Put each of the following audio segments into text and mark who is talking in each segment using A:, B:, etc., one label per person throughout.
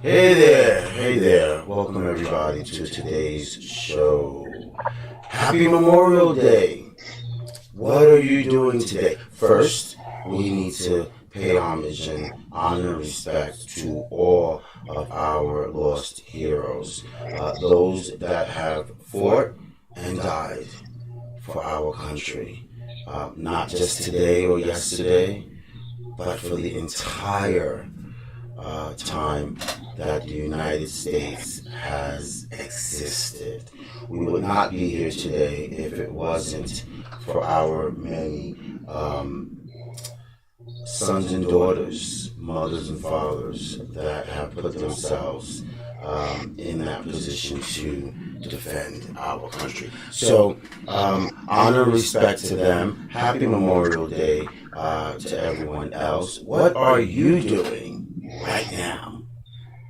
A: Hey there. Welcome everybody to today's show. Happy Memorial Day. What are you doing today? First, we need to pay homage and honor and respect to all of our lost heroes, those that have fought and died for our country, not just today or yesterday, but for the entire time that the United States has existed. We would not be here today if it wasn't for our many sons and daughters, mothers and fathers that have put themselves in that position to defend our country. So, honor and respect to them. Happy Memorial Day to everyone else. What are you doing right now?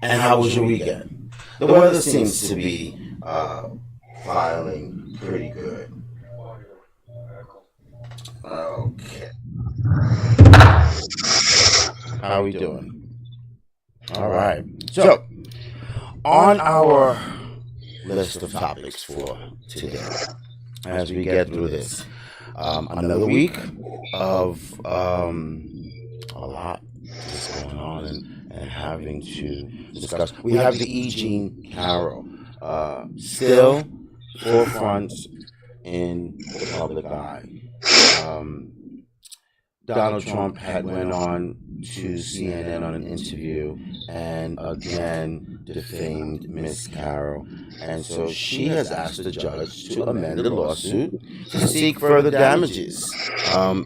A: And how was your weekend? The weather seems to be filing pretty good. Okay. How are we doing? All right. So, on our list of topics for today, as we get through this, another week of a lot is going on and having to discuss. We have the E. Jean Carroll still forefront in the public eye. Donald Trump had went on to CNN on an interview and again defamed Miss Carroll. And so she has asked the judge to amend the lawsuit to seek further damages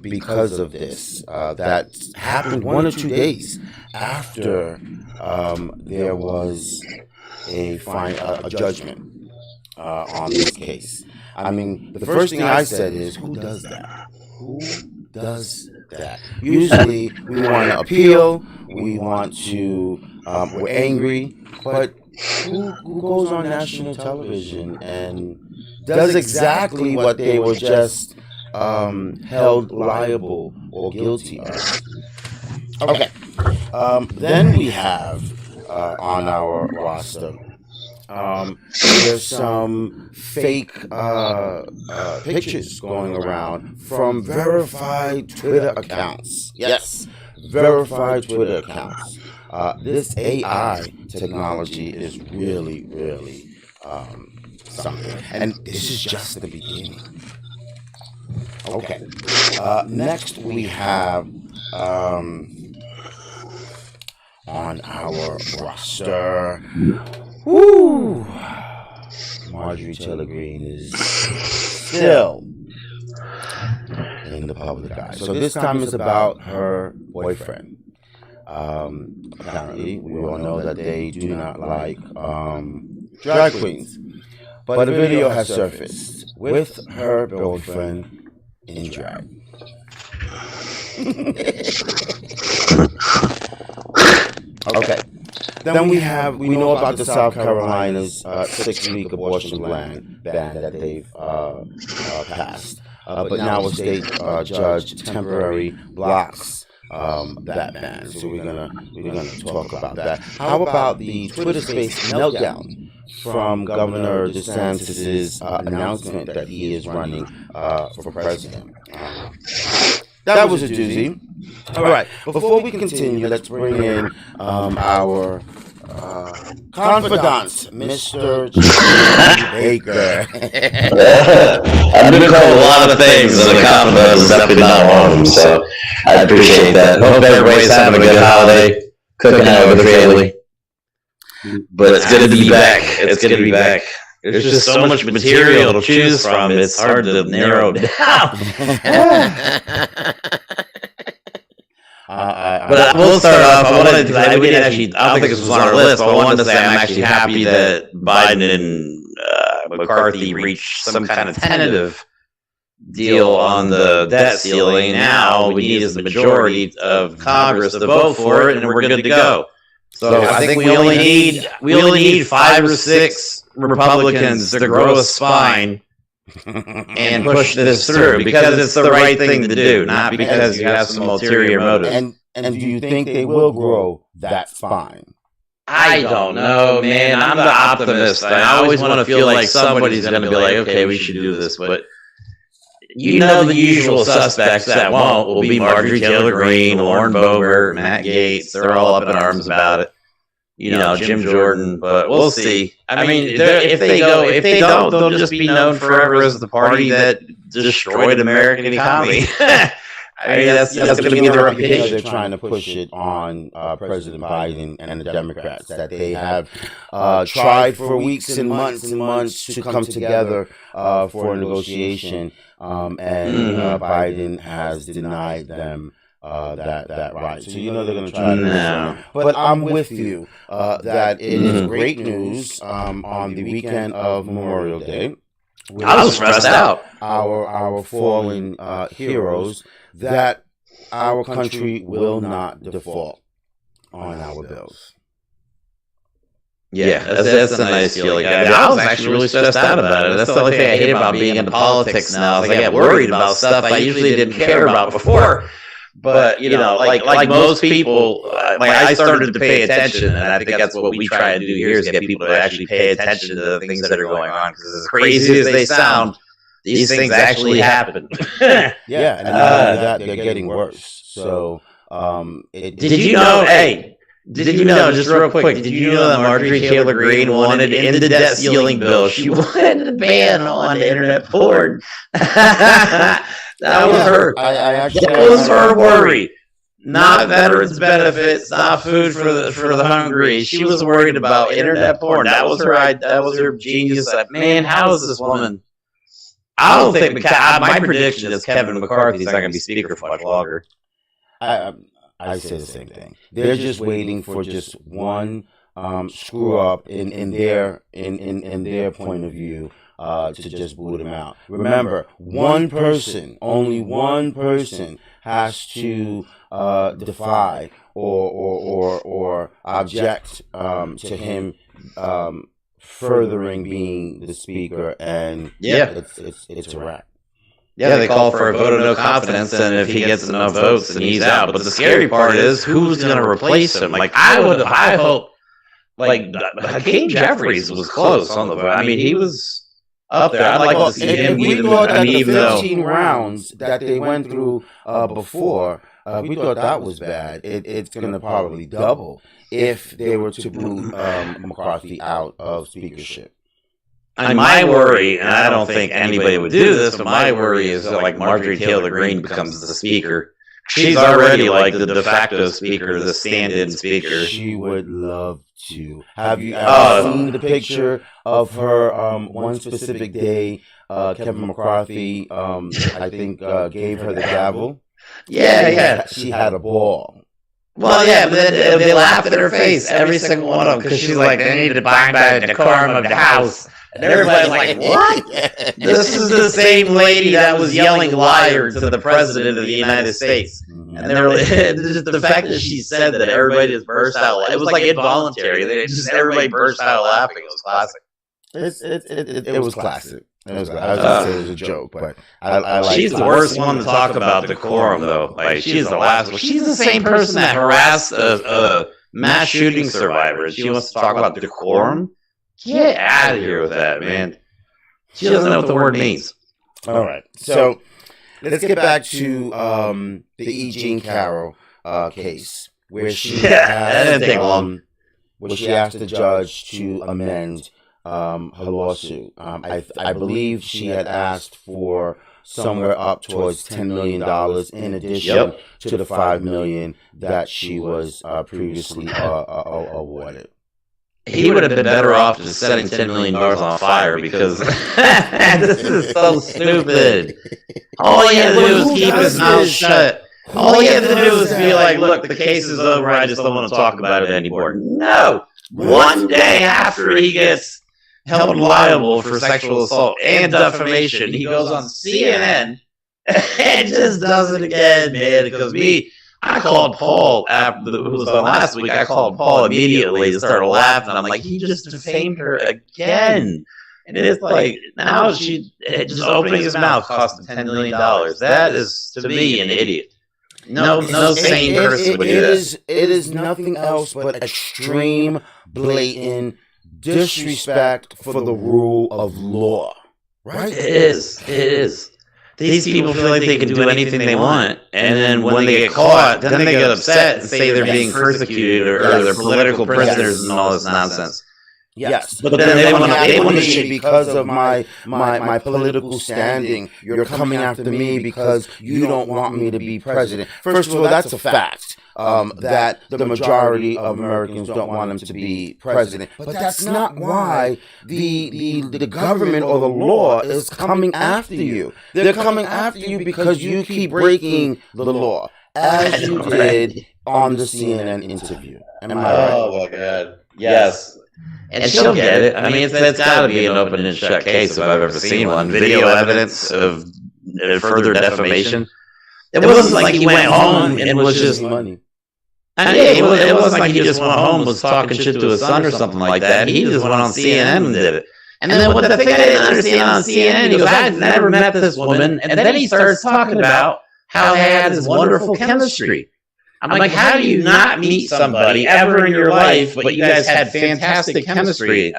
A: because of this. That happened 1 or 2 days after there was a judgment on this case. I mean, the first thing I said is, who does that? Who does that? Usually we want to appeal, we want to, we're angry, but who goes on national television and does exactly what they were just held liable or guilty of? Okay. Then we have on our roster, there's some fake pictures going around from verified Twitter accounts. Yes, verified Twitter accounts. This AI technology is really something. And this is just the beginning. Okay. Next we have on our roster, Marjorie Taylor Greene is still in the public eye. So this time it's about her boyfriend. Apparently, we all know that they do not like drag queens. But a video has surfaced with her boyfriend in drag. Okay. Then we know about the South Carolina's 6-week abortion ban that they've passed. But now a state judge temporarily blocks that ban. So we're gonna talk about that. How about the Twitter Space meltdown from Governor DeSantis' announcement that he is running for president? That was a doozy. All right. Before we continue, let's bring in our confidant, Mr. Baker.
B: I've been called a lot of things, and a confidant is definitely not one of them, so I appreciate that. Hope everybody's having a good holiday, cooking out with the family. But it's good to be back. It's good to be back. There's just so much material to choose from, it's hard to narrow it down. But I will start off. I don't think this was on our list, but I wanted to say I'm actually happy that Biden and McCarthy reached some kind of tentative deal on the debt ceiling. Now we need is the majority of Congress to vote for it, and we're good to go. So I think we only need 5 or 6 Republicans to grow a spine and push this through because it's the right thing to do, not because you have some ulterior motive.
A: And do you think they will grow that spine?
B: I don't know, man. I'm the optimist. I always want to feel like somebody's going to be like, okay, we should do this. But you know the usual suspects that won't will be Marjorie Taylor Greene, Lauren Boebert, Matt Gaetz. They're all up in arms about it. You know, Jim Jordan. But we'll see. I mean, if they don't, they'll just be known forever as the party that destroyed American economy. I mean, that's going to be the reputation.
A: They're trying to push it on President Biden and the Democrats, that they have tried for weeks and months to come together for a negotiation, and Biden has denied them that right. So you know they're going to try to push it. But I'm with you that it is great news on the weekend of Memorial Day.
B: I was stressed out.
A: Our fallen heroes, that our country will not default on our bills.
B: Yeah, that's a nice feeling. I was actually really stressed out about it. That's the only thing I hate about being into politics now. Is I get worried about stuff I usually didn't care about before. But you know, like most people, like I started to pay attention, and I think that's what we try to do here is get people to actually pay attention to the things that are going on. Because as crazy as they sound, these things actually happen.
A: Yeah, and not only that, they're getting worse. So,
B: did you know? Hey, did you know? Just real quick, did you know that Marjorie Taylor Greene wanted in the debt ceiling bill? She wanted a ban on internet porn. That was her. That was her worry. Not veterans benefits, not food for the hungry. She was worried about internet porn. That was her genius. Man, how is this woman? I don't think my prediction is Kevin McCarthy's not going to be speaker for much longer.
A: I say the same thing. They're just waiting for just one screw up in their point of view. To just boot him out. Remember, only one person has to defy or object to him furthering being the speaker, and it's a wrap.
B: Yeah, they call for a vote of no confidence, and if he gets enough votes, then he's out. But the scary part is who's going to replace him. Like I hope, like Hakeem Jeffries was close on the vote. I mean, he was up there. I'd like to see him.
A: We thought that the 15 rounds that they went through before, we thought that was bad. It's going to probably double if they were to boot McCarthy out of speakership.
B: And my worry, and I don't think anybody would do this, but my worry is that like Marjorie Taylor Greene becomes the speaker. She's already like the de facto speaker, the stand-in speaker.
A: She would love to. Have you ever seen the picture of her one specific day? Kevin McCarthy, I think, gave her the gavel.
B: Yeah.
A: She had a ball.
B: Well, yeah, but they laughed in her face, every single one of them, because she's like, they need to bind by the decorum of the House. And everybody's like, what? This is the same lady that was yelling liar to the president of the United States. And they were the fact that she said that everybody just burst out. It was like involuntary. Everybody burst out laughing. It was classic.
A: It was classic. I was gonna say it was a joke, but I like.
B: She's the worst one to talk about decorum, though. Like she's the last one. She's the same person that harassed a mass shooting survivor. She wants to talk about decorum. Get out of here with that, man. She doesn't know what the word means.
A: All right, so let's get back to the E. Jean Carroll case, where she asked the judge to amend her lawsuit. I believe she had asked for somewhere up towards $10 million in addition to the $5 million that she was previously awarded.
B: He would have been better off just setting $10 million on fire because this is so stupid. All he had to do was keep his mouth shut. All he had to do was be like, look, the case is over. I just don't want to talk about it anymore. No. One day after he gets held liable for sexual assault and defamation, he goes on CNN and just does it again, man. Because I called Paul who was on last week. I called Paul immediately to start laughing. I'm like, he just defamed her again. And it's like, now just opening his mouth cost him $10 million. That is, to me, an idiot. No sane person would do that.
A: It is nothing else but extreme, blatant disrespect for the rule of law. Right?
B: It is. These people feel like they can do anything they want, and then when they get caught, then they get upset and say they're being persecuted or they're political prisoners and all this nonsense.
A: Yes,
B: but then they want
A: to because of my political standing. You're coming after me because you don't want me to be president. First of all, that's a fact. That the majority of Americans don't want him to be president, but that's not why the government or the law is coming after you. They're coming after you because you keep breaking the law, as you did on the CNN interview. Am I right?
B: Oh my God! Yes. And she'll get it. I mean, it's got to be an open and shut case if I've ever seen one. Video evidence of further defamation. It wasn't like he went home and was just
A: money.
B: It wasn't like he just went home and was talking shit to his son or something like that. He just went on CNN and did it. And then what the thing I didn't understand on CNN, he goes, I've never met this woman. And then he starts talking about how they had this wonderful chemistry. I'm like, how do you not meet somebody ever in your life, but you guys had fantastic chemistry?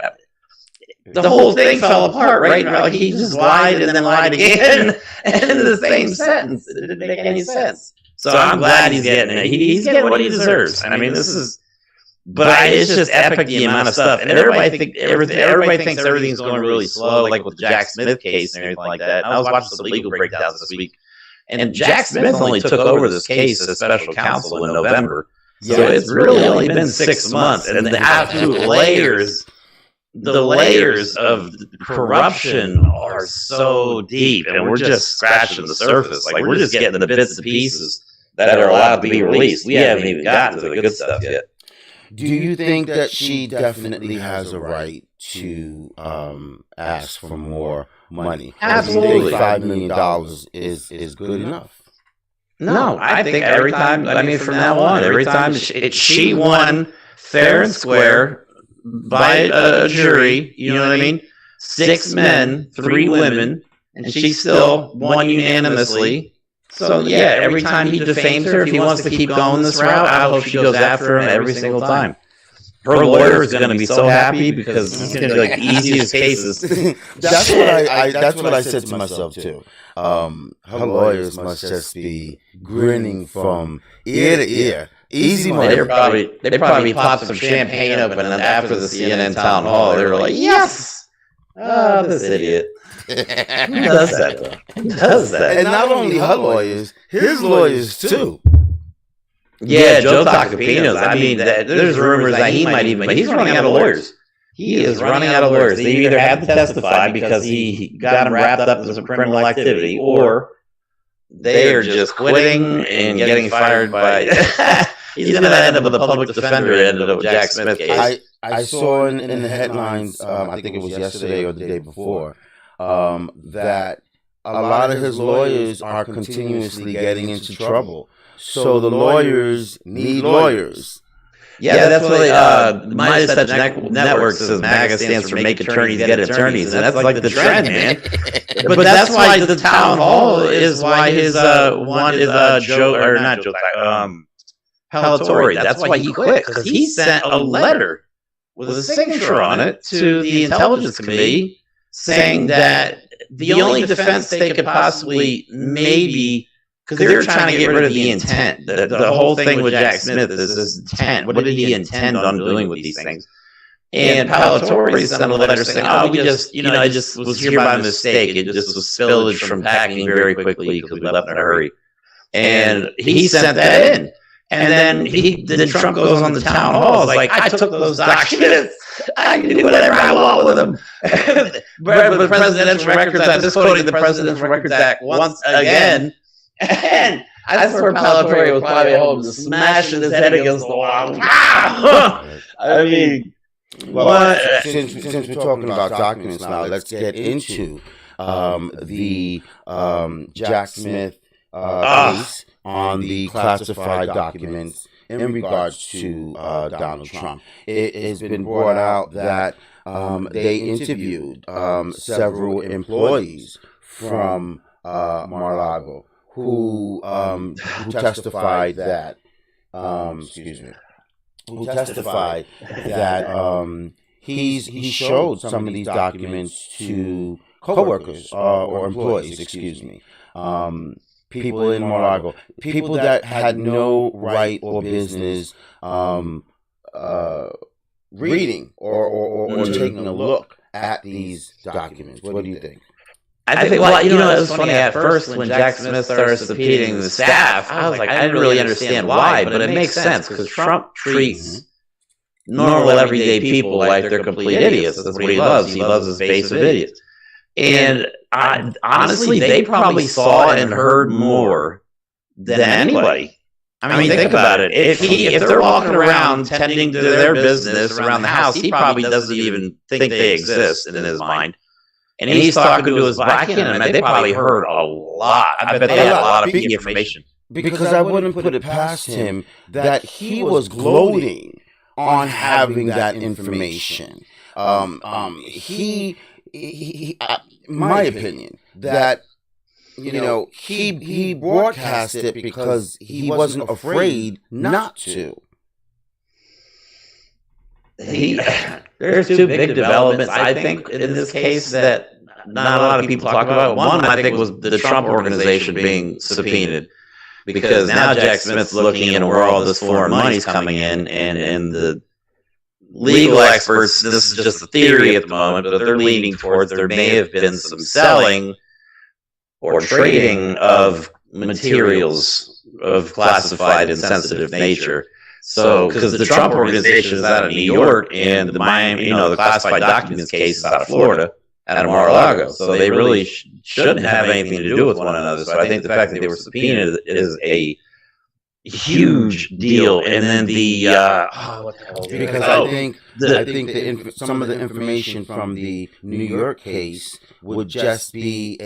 B: The whole thing fell apart, right? Like he just lied and then lied again in the same sentence. It didn't make any sense. So I'm glad he's getting it. He's getting what he deserves. And I mean, it's just epic the amount of stuff. And everybody thinks everything's going really slow, like with the Jack Smith case and everything like that. And I was watching some legal breakdowns this week. And Jack Smith only took over this case as special counsel in November. So it's really only been 6 months. And the absolute layers of corruption are so deep. And we're just scratching the surface. Like, we're just getting the bits and pieces that are allowed to be released. We haven't even gotten to the good stuff yet.
A: Do you think that she definitely has a right to ask for more money?
B: Absolutely.
A: $5 million is good enough.
B: No, I think every time, from now on, every time she won fair and square by a jury, you know what I mean? 6 men, 3 women, and she still won unanimously. So yeah, every time he defames her, if he wants to keep going this route, I hope she goes after him every single time. Her lawyer is going to be so happy because it's going to be like the easiest cases.
A: That's what I said to myself too. Her lawyers must just be grinning from ear to ear. Easy money.
B: They probably popped some champagne open, and then after the CNN town hall, they were like, "Yes, this idiot." Who does that though? Who does that?
A: And not only her lawyers, his lawyers too.
B: Yeah, Joe Tacopino's. I mean, there's rumors that he might even, but he's running out of lawyers. He is running out of lawyers. They either have to testify because he got him wrapped up in some criminal activity, or they are just quitting and getting fired by. He's going to end up with a public defender at the end of the Jack Smith case.
A: I saw in the headlines, I think it was yesterday or the day before, that a lot of his lawyers are continuously getting into trouble. So the lawyers need lawyers.
B: Yeah, that's what Midas Touch Network says. MAGA stands for Make Attorneys Get Attorneys, and that's like the trend, man. But that's why the town hall is why his one is Joe, or not Joe, Palatori. That's why he quit, because he sent a letter with a signature on it to the Intelligence Committee saying that the only defense they could possibly maybe, because they're trying to get rid of the intent. The whole thing with Jack Smith is this intent. What did he intend on doing with these things? And Palatori sent a letter saying, "Oh, we just, it just was here by mistake. It just was spillage from packing very quickly because we left in a hurry." And he sent that in. And then Trump goes on the town hall. It's like, I took those documents. I can do whatever I want with them. But the Presidential Records Act, just quoting the Presidential Records Act once again. And I swear Palatori was probably home just smashing his head against the wall. I mean,
A: well, since we're talking about documents now, let's get into the Jack Smith case on the classified documents in regards to Donald Trump. It has been brought out that they interviewed several employees from Mar-a-Lago who testified that he showed some of these documents to coworkers or employees, people in Mar-a-Lago, people that had no right or business reading or taking a look at these documents. What do you think?
B: I think, well, it was funny at first when Jack Smith started subpoenaing the staff. I was like, I didn't really understand why, but it makes sense because Trump treats normal, everyday people like they're complete idiots. That's what he loves. He loves his base of idiots. And honestly, they probably saw and heard more than anybody. I mean, think about it. If they're walking around tending to their business around the house, he probably doesn't even think they exist in his mind. And he's talking to his I can't imagine. They probably heard a lot. I bet they had a lot of information.
A: Because I wouldn't put it past him that he was gloating on having that information. He my opinion, that he broadcast it because he wasn't afraid not to.
B: There's two big developments, I think, in this case that not a lot of people talk about. One, I think, was the Trump organization being subpoenaed, because now Jack Smith's looking into where all this foreign money's coming in, and the legal experts, this is just a theory at the moment, but they're leaning towards there may have been some selling or trading of materials of classified and sensitive nature. So, because the Trump organization is out of New York, and the Miami, the classified documents case is out of Florida, out of Mar-a-Lago. So they really shouldn't have anything to do with one another. So I think the fact that they were subpoenaed is a huge deal. And then
A: some of the information from the New York case would just be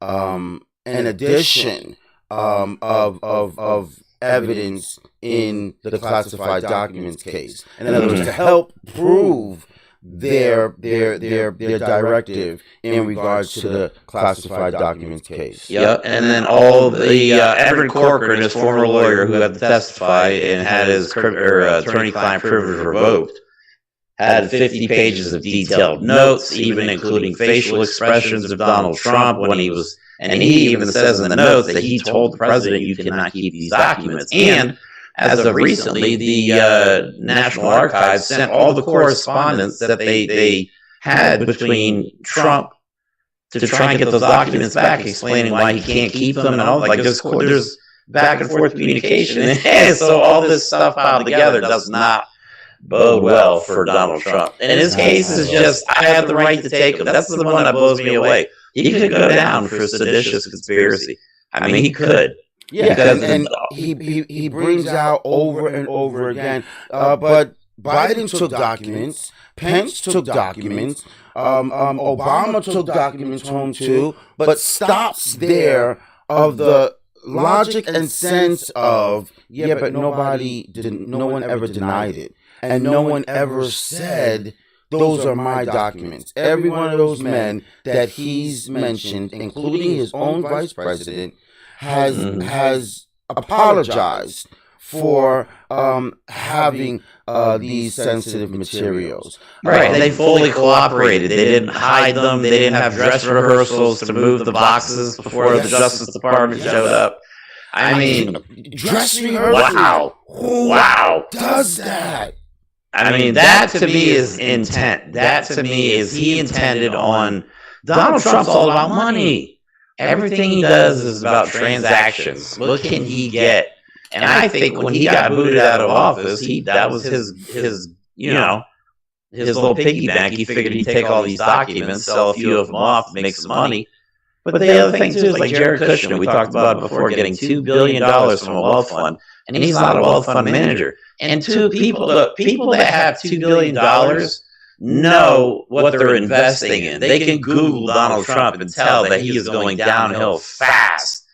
A: an addition of evidence in the classified documents case. In other words, to help prove their directive in regards to the classified documents case.
B: Yep, and then all the Edward Corcoran, his former lawyer who had to testify and had his attorney-client privilege revoked, had 50 pages of detailed notes, even including facial expressions of Donald Trump when he was, and he even says in the notes that he told the president, you cannot keep these documents. And as of recently, the National Archives sent all the correspondence that they had between Trump to try and get those documents back, explaining why he can't keep them and all. Like there's back and forth communication, and so all this stuff piled together does not bode well for Donald Trump. And his case is just, I have the right to take him. That's the one that blows me away. He could go down for seditious conspiracy. I mean, he could.
A: Yeah, and he brings out over and over again. But Biden took documents. Pence took documents. Obama took documents home too. But stops there of the logic and sense of, but no one ever denied it, and no one ever said those are my documents. Every one of those men that he's mentioned, including his own vice president, has apologized for having these sensitive materials.
B: Right, they fully cooperated. They didn't hide them. They didn't have dress rehearsals to move the boxes before the Justice Department showed up. I mean,
A: dress rehearsal. Wow. Who does that?
B: I mean, that to me is intent. That to me is he intended on. Donald Trump's all about money. Everything he does is about transactions. What can he get? And I think when he got booted out of office, that was his little piggy bank. He figured he'd take all these documents, sell a few of them off, make some money. But the other thing too is like Jared Kushner, we talked about before, getting $2 billion from a wealth fund, and he's not a wealth fund manager. And people that have $2 billion know what they're investing in. They can Google Donald Trump and tell that he is going downhill fast.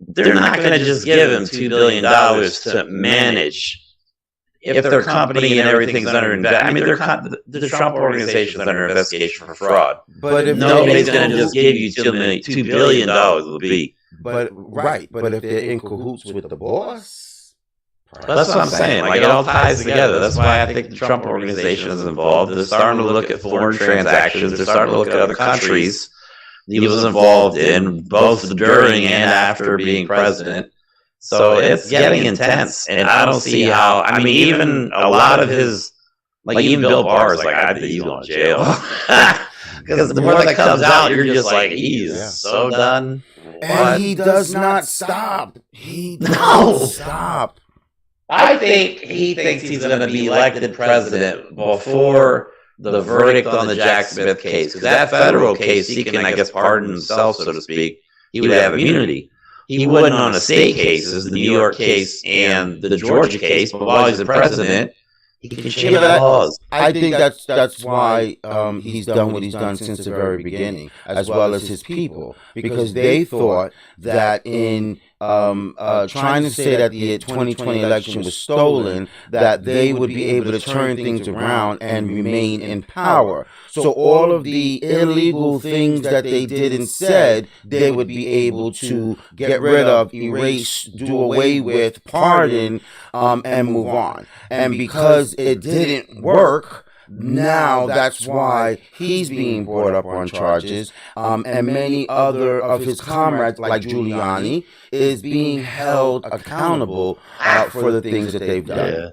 B: They're not going to just give him $2 billion to manage if their company and everything's under the Trump organization is under investigation for fraud.
A: But if
B: nobody's going to just give you $2 billion will be.
A: But if they're in cahoots with the boss,
B: that's what I'm saying. Like, it all ties together. That's why I think the Trump organization is involved. They're starting to look at foreign transactions. They're starting to look at other countries he was involved in, both during and after being president. So it's getting intense, and I don't see how. I mean, even a lot of his, like even Bill Barr is like, I think he's going to jail, because the more that comes out, you're just like, he's so done.
A: And he does not stop. He doesn't stop.
B: I think he thinks he's going to be elected president before the verdict on the Jack Smith case, because that federal case, he can, I guess, pardon himself, so to speak. He would have immunity. He wouldn't on the state cases, the New York case and the Georgia case, but while he's the president, he can change the laws.
A: I think that's why he's done what he's done since the very beginning, as well as his people, because they thought that in trying to say that the 2020 election was stolen, that they would be able to turn things around and remain in power. So all of the illegal things that they did and said, they would be able to get rid of, erase, do away with, pardon, and move on. And because it didn't work, now that's why he's being brought up on charges, and many other of his comrades, like Giuliani, is being held accountable for the things that they've done.
B: Yeah.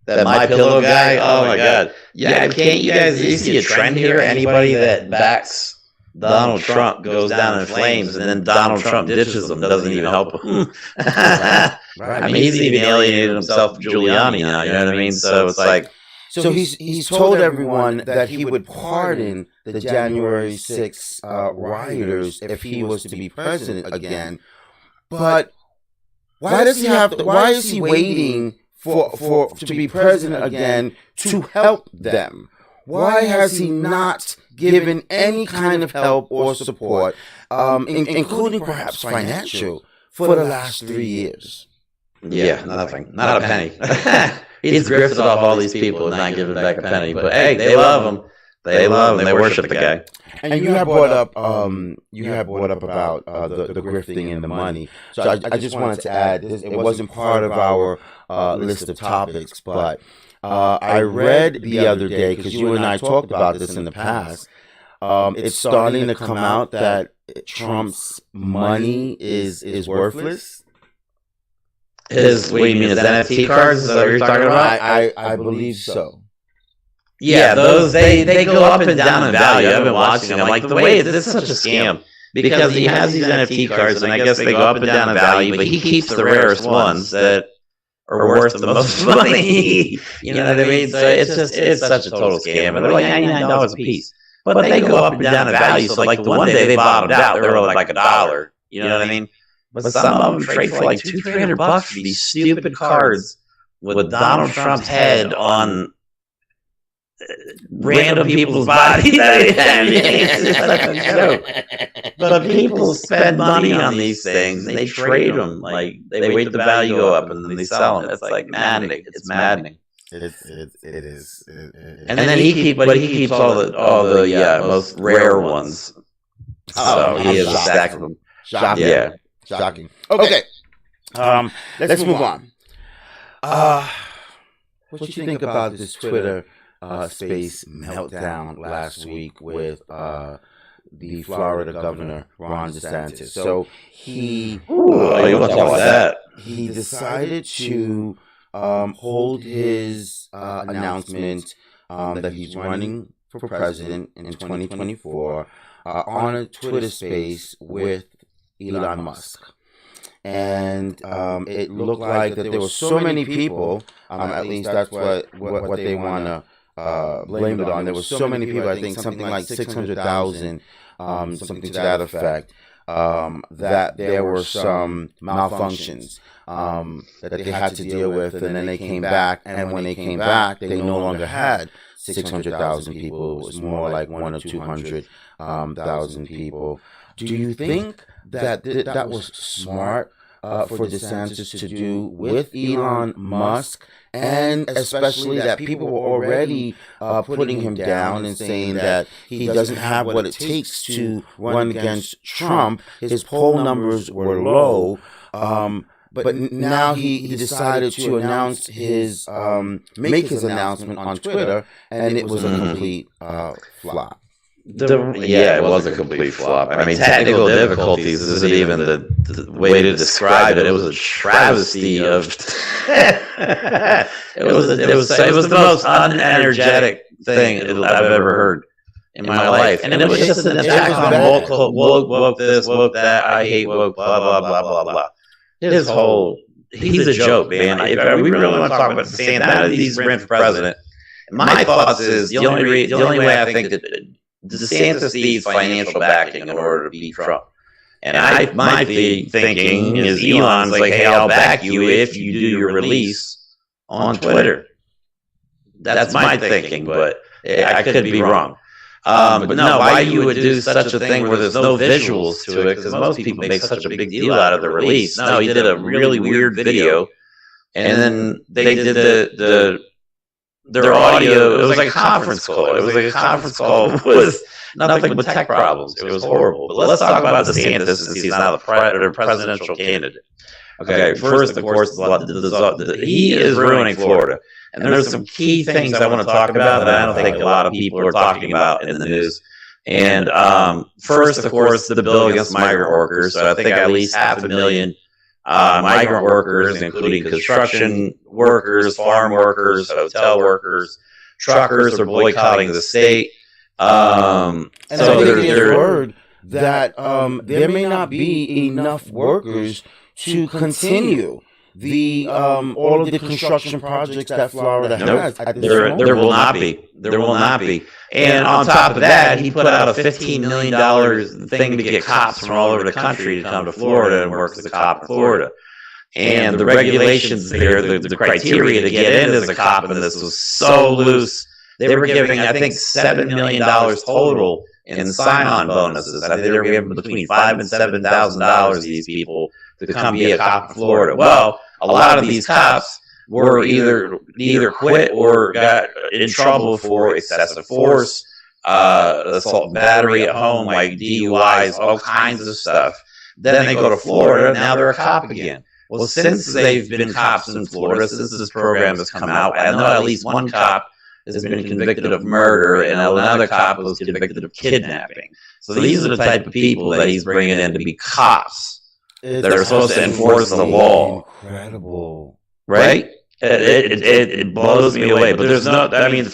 B: That My Pillow guy, oh my God. Yeah, can't you guys see a trend here? Anybody that backs Donald Trump goes down in flames, and then Donald Trump ditches them, doesn't even help him. Right. I mean, he's even alienated himself from Giuliani now, you know what I mean? So it's like...
A: So he's told everyone that he would pardon the January 6th rioters if he was to be president again. But why does he have to, why is he waiting for to be president again to help them? Why has he not given any kind of help or support, including perhaps financial, for the last 3 years?
B: Yeah, nothing. Not a penny. He's grifted off all these people and not giving back a penny. But hey, they love him. They love him. They worship the guy.
A: And you have brought up about the grifting and the money. So I just wanted to add, it wasn't part of our list of topics, but I read the other day, because you and I talked about this in the past. It's starting to come out that Trump's money is worthless.
B: What do you mean, his NFT cards? Is that what you're talking about?
A: I believe so.
B: Yeah, those they go up and down in value. I've been watching them. Like, the way this is such a scam, because he has these NFT cards, and I guess they go up and down in value, but he keeps the rarest ones that are worth the most money. You know what I mean? So it's such a total scam, and they're like $99 a piece. But they go up and down in value. So like the one day they bottomed out, they were like $1. You know what I mean? But some of them trade for like $200-300 for these stupid cards with Donald Trump's head on random people's bodies. It's such a joke. But people spend money on these things. They trade them. Like, they wait the value go up and then they sell them. It's like maddening. It's maddening.
A: It is.
B: And then he keeps all the most rare ones. So he has a stack of them.
A: Shocking.
B: Yeah.
A: Shocking. Okay. Let's move on. What you think about this Twitter space meltdown last week with the Florida governor, Ron DeSantis? So he decided to hold his announcement that he's running for president in 2024 on a Twitter space with Elon Musk. And it looked like that there were so many people, at least that's what they want to blame it on. There were so many people, I think something like 600,000, something to that effect, that there were some malfunctions that they had to deal with, and then they came back, and when they came back, they no longer had 600,000 people. It was more like 100,000 or 200,000 people. Do you think that was smart for DeSantis to do with Elon Musk, and especially that people were already putting him down and saying that he doesn't have what it takes to run against Trump. His poll numbers were low. But now he decided to announce his make his announcement on Twitter, and it was a complete flop.
B: It was a complete flop. I mean, technical difficulties isn't even the way to describe it. It was a travesty of. it was the most unenergetic thing I've ever heard in my life, and it was just an attack on woke this, woke that. I hate woke, blah blah blah blah blah. He's a joke, man. We really want to talk about DeSantis. Now that he's ran for president, my thoughts is the only way I think that DeSantis needs financial backing in order to beat Trump. And my thinking is Elon's like, hey, I'll back you if you do your release on Twitter. That's my thinking, but I could be wrong. But no, why you would do such a thing where there's no visuals to it, because most people make such a big deal out of the release. No, he did a really weird video, and then they did their audio. It was like a conference call. It was like a conference call with nothing but tech problems. It was horrible. But let's talk about DeSantis, since he's now the presidential candidate. Okay, first, of course, he is ruining Florida. And there's some key things I want to talk about that I don't think a lot of people are talking about in the news. And first, of course, the bill against migrant workers. So I think at least 500,000 migrant workers, including construction workers, farm workers, hotel workers, truckers, are boycotting the state.
A: And so there's word that there may not be enough workers to continue the all of the construction projects that Florida has.
B: There will not be. There will not be. And on top of that, he put out a $15 million thing to get cops from all over the country to come to Florida and work as a cop in Florida. And the regulations there, the criteria to get in as a cop in this was so loose. They were giving, I think, $7 million total in sign-on bonuses. I think they were giving between $5,000 and $7,000 to these people to come be a cop in Florida. Well, a lot of these cops were either quit or got in trouble for excessive force, assault and battery at home, like DUIs, all kinds of stuff. Then they go to Florida, now they're a cop again. Well, since they've been cops in Florida, since this program has come out, I know at least one cop has been convicted of murder, and another cop was convicted of kidnapping. So these are the type of people that he's bringing in to be cops. They're supposed to enforce the law.
A: Incredible,
B: right? It blows me away. But there's no. I mean, the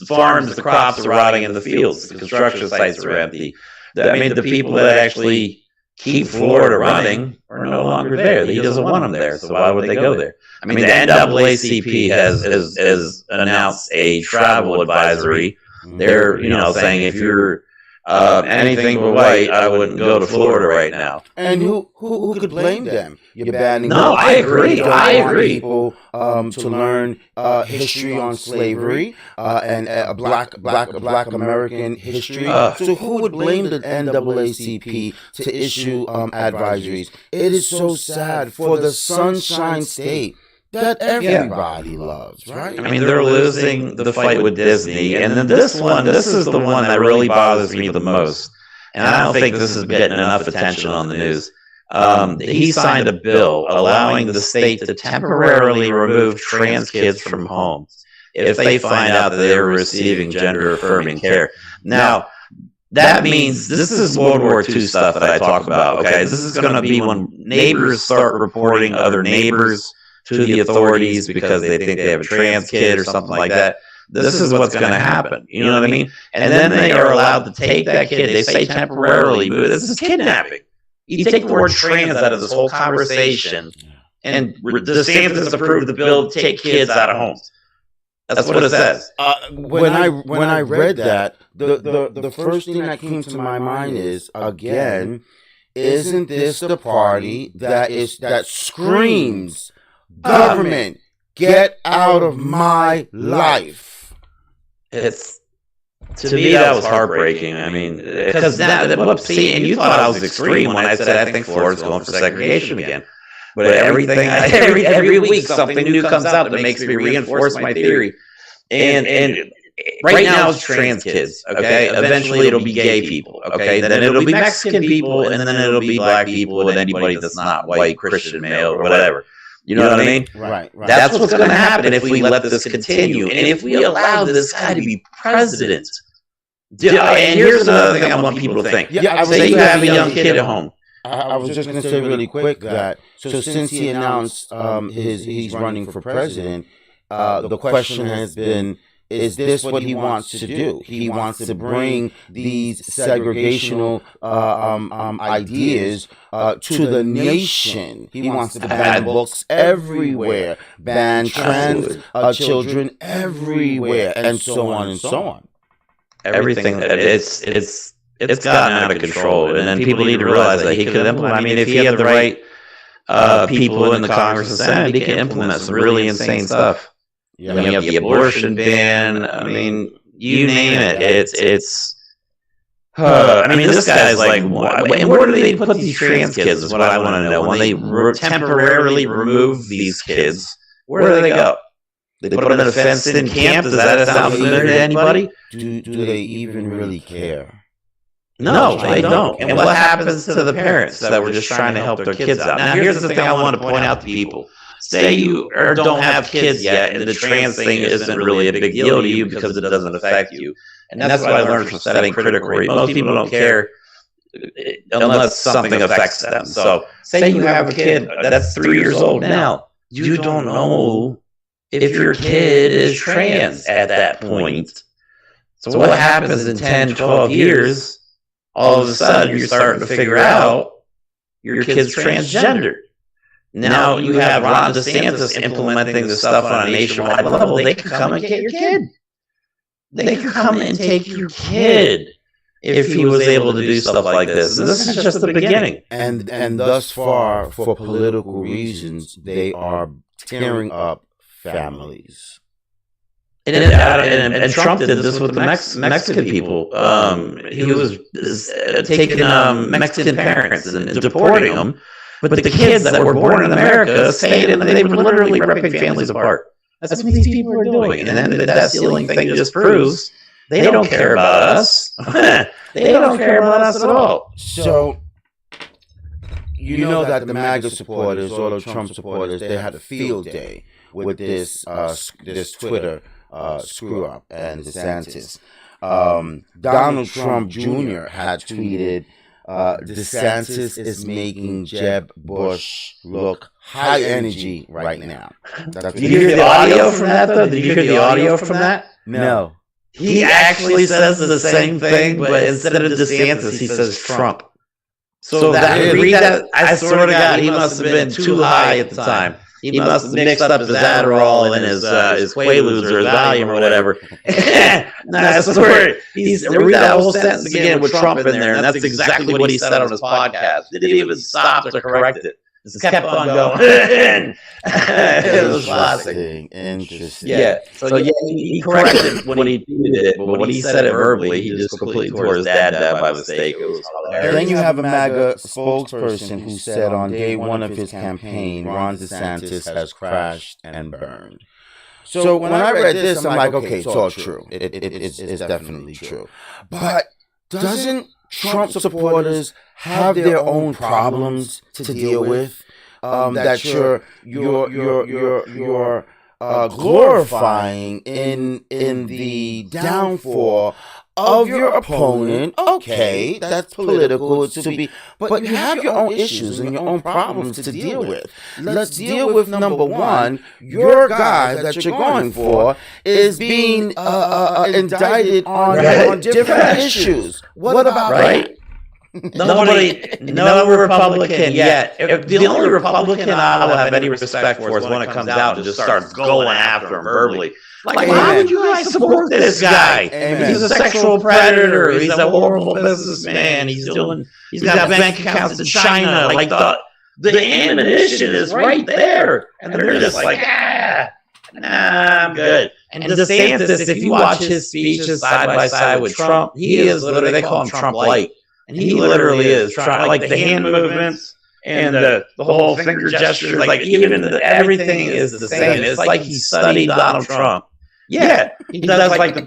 B: farms, the crops are rotting in the fields. The construction sites are empty. I mean, the people that actually keep Florida running are no longer there. He doesn't want them there, so why would they go there? I mean, the NAACP has announced a travel advisory. They're saying if you're anything but white, I wouldn't go to Florida right now.
A: And who could blame them? You're banning.
B: No, I agree. I agree.
A: People to learn history on slavery and black American history. So who would blame the NAACP to issue advisories? It is so sad for the Sunshine State that everybody loves, right?
B: I mean, they're losing the fight with Disney, and then this is the one that really bothers me the most. And I don't think this is getting enough attention on the news. He signed a bill allowing the state to temporarily remove trans kids from homes if they find out that they're receiving gender-affirming care. Now, that means this is World War II stuff that I talk about, okay? This is going to be when neighbors start reporting other neighbors to the authorities because they think they have a trans kid or something like that. This is what's going to happen. You know what I mean? And then they are allowed to take that kid. They say temporarily, but this is kidnapping. You take the word trans out of this whole conversation, and DeSantis approved the bill to take kids out of homes. That's what it says.
A: When I read that, the first thing that came to my mind is, again, isn't this the party that screams, government, get out of my life?
B: It's To me, that was heartbreaking. I mean, because see, and you thought I was extreme when I said I think Florida's going for segregation again. But every week something new comes out that makes me reinforce my theory. And right now it's trans kids. Okay, eventually it'll be gay people. Okay, then it'll be Mexican people, and then it'll be black people, and anybody that's not white, Christian, male, or whatever. You know what I mean?
A: Right.
B: That's what's going to happen if we let this continue, and if we allow this guy to be president. And here's another thing I want people to think. Say you have a young kid at home.
A: I was just going to say really quick that since he announced he's running for president, the question has been, is this what he wants to do? He wants to bring these segregational ideas to the nation. He wants to ban books everywhere, ban trans children everywhere, and so on and so on.
B: Everything that it's gotten out of control, and then people need to realize that he could implement. I mean, if he had the right people in the Congress and Senate, he can implement some really insane stuff. Yeah. When you have the abortion ban, I mean, you name it. It's. I mean, this guy's like, and where do they put these trans kids? Is what I want to know. When they temporarily remove these kids, where do they go? They put them in a fenced-in camp. Does that sound familiar to anybody?
A: Do they even really care?
B: No, they don't. And what happens to the parents that were just trying to help their kids out? Now, here's the thing I want to point out to people. Say you don't have kids yet, and the trans thing isn't really a big deal to you because it doesn't affect you. And that's what I learned from studying critical race. Most people don't care unless something affects them. So say you have a kid that's 3 years old now. You don't know if your kid is trans at that point. So what happens in 10, 12 years, all of a sudden you're starting to figure out your kid's transgender. Now you have Ron DeSantis implementing this stuff on a nationwide level. They could come and get your kid. They could come and take your kid if he was able to do stuff like this. And this is just the beginning.
A: And thus far, for political reasons, they are tearing up families.
B: And Trump did this with the Mexican people. He was taking Mexican parents and deporting them. But the kids that were born in America stayed, and they were literally ripping families apart. That's what these people are doing. And then that ceiling thing just proves they don't care about us. They don't care about us at all.
A: So, you know that the MAGA supporters, all the Trump supporters, they had a field day with this Twitter screw up and DeSantis. Donald Trump Jr. had tweeted, DeSantis is making Jeb Bush look high energy right now.
B: Did you hear the audio from that, though? Did you hear the audio from that?
A: No.
B: He actually says the same thing, but instead of DeSantis, he says Trump. So read that. I swear to God, he must have been too high at the time. He must have mixed up his Adderall and his Quaaludes or his Valium or whatever. I swear, read that whole sentence again with Trump in there, and that's exactly what he said on his podcast. He didn't even stop to correct it. Just kept on going. It was classic.
A: Interesting.
B: Yeah. So he corrected when he did it, but when he said it verbally, he just completely tore his dad down by mistake. It was hilarious.
A: Then you have a MAGA spokesperson who said on day one of his campaign, Ron DeSantis has crashed and burned. So when I read this, I'm like, okay, it's all true. It's definitely true. But doesn't Trump supporters have their own problems to deal with that you're glorifying in the downfall of your opponent? Okay, that's political. It's to be, but you have your own issues and your own problems to deal with. Let's deal with number one. Your guy that you're going for is being indicted on different issues. What about that?
B: No Republican yet. The only Republican I will have any respect for is when it comes out and just starts going after him verbally. Like, why would you guys support this guy? He's a sexual predator. He's a horrible businessman. He's got bank accounts in China. Like the ammunition is right there, and they're just like, nah, I'm good.
C: And DeSantis, if you watch his speeches side by side with Trump, he is literally, they call him Trump light. And he literally is Trump, like the hand movements and the whole finger gestures, like even everything is the same. It's like he studied Donald Trump. Yeah, he does like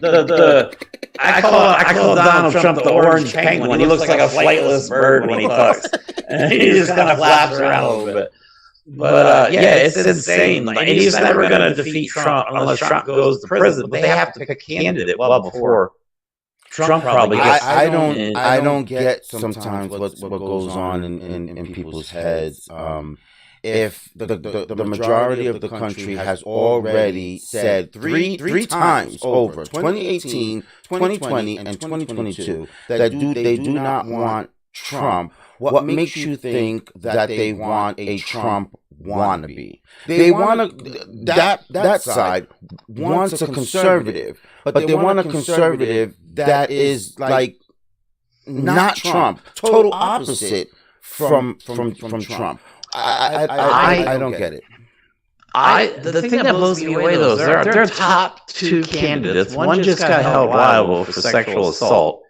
C: I call Donald Trump the orange penguin. He looks like a flightless bird when he talks. And he just kind of flaps around a little bit. But yeah, it's insane. Like, and he's never going to defeat Trump unless Trump goes to prison. But they have to pick a candidate well before Trump probably gets.
A: I don't get sometimes what goes on in people's heads. If the majority of the country has already said three times over 2018, 2020, and 2022 that they do not want Trump, what makes you think that they want a Trump wannabe? They want that side wants a conservative, but they want a conservative that is like not Trump, total opposite from Trump. I don't get it.
C: The thing that blows me away though is their top two candidates. One just got held liable for sexual assault,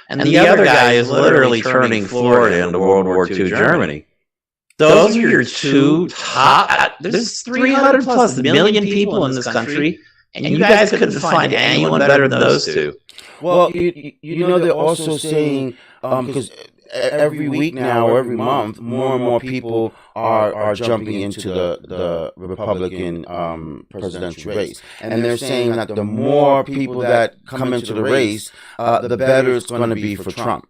C: and the other guy is literally turning Florida into World War II Germany. Those are your two top. There's 300 plus million people in this country, and you guys couldn't find anyone better than those two.
A: Well, you know they're also saying because every week now or every month, more and more people are jumping into the Republican presidential race, and they're saying that the more people that come into the race, the better it's going to be for Trump.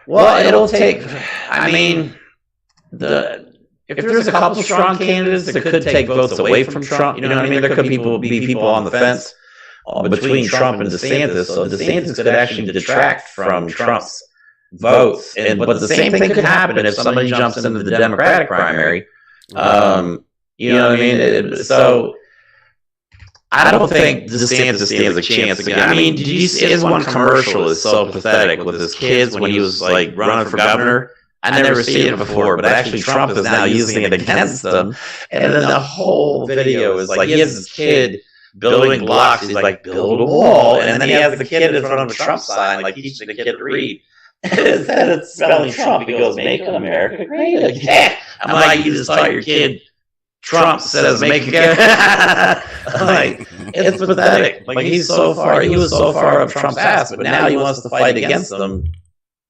C: Well, it'll take. I mean, if there's a couple strong candidates that could take votes away from Trump, you know what I mean? There could be people on the fence between Trump and DeSantis, so DeSantis could actually detract from Trump's votes. But the same thing could happen if somebody jumps into the Democratic primary. You know what I mean? So I don't think DeSantis stands a chance again. I mean, did you see his one commercial is so pathetic with his kids when he was like running for governor? I never seen it before, but actually Trump is now using it against them. And then the whole video is like he has this kid building blocks. He's like, build a wall. And then he has the kid in front of a Trump sign, like teaching the kid to read. Instead of spelling Trump, he goes, make America great again. I'm like, you just taught your kid Trump says make again. Like, it's pathetic. Like, he was so far up Trump's ass, but now he wants to fight against them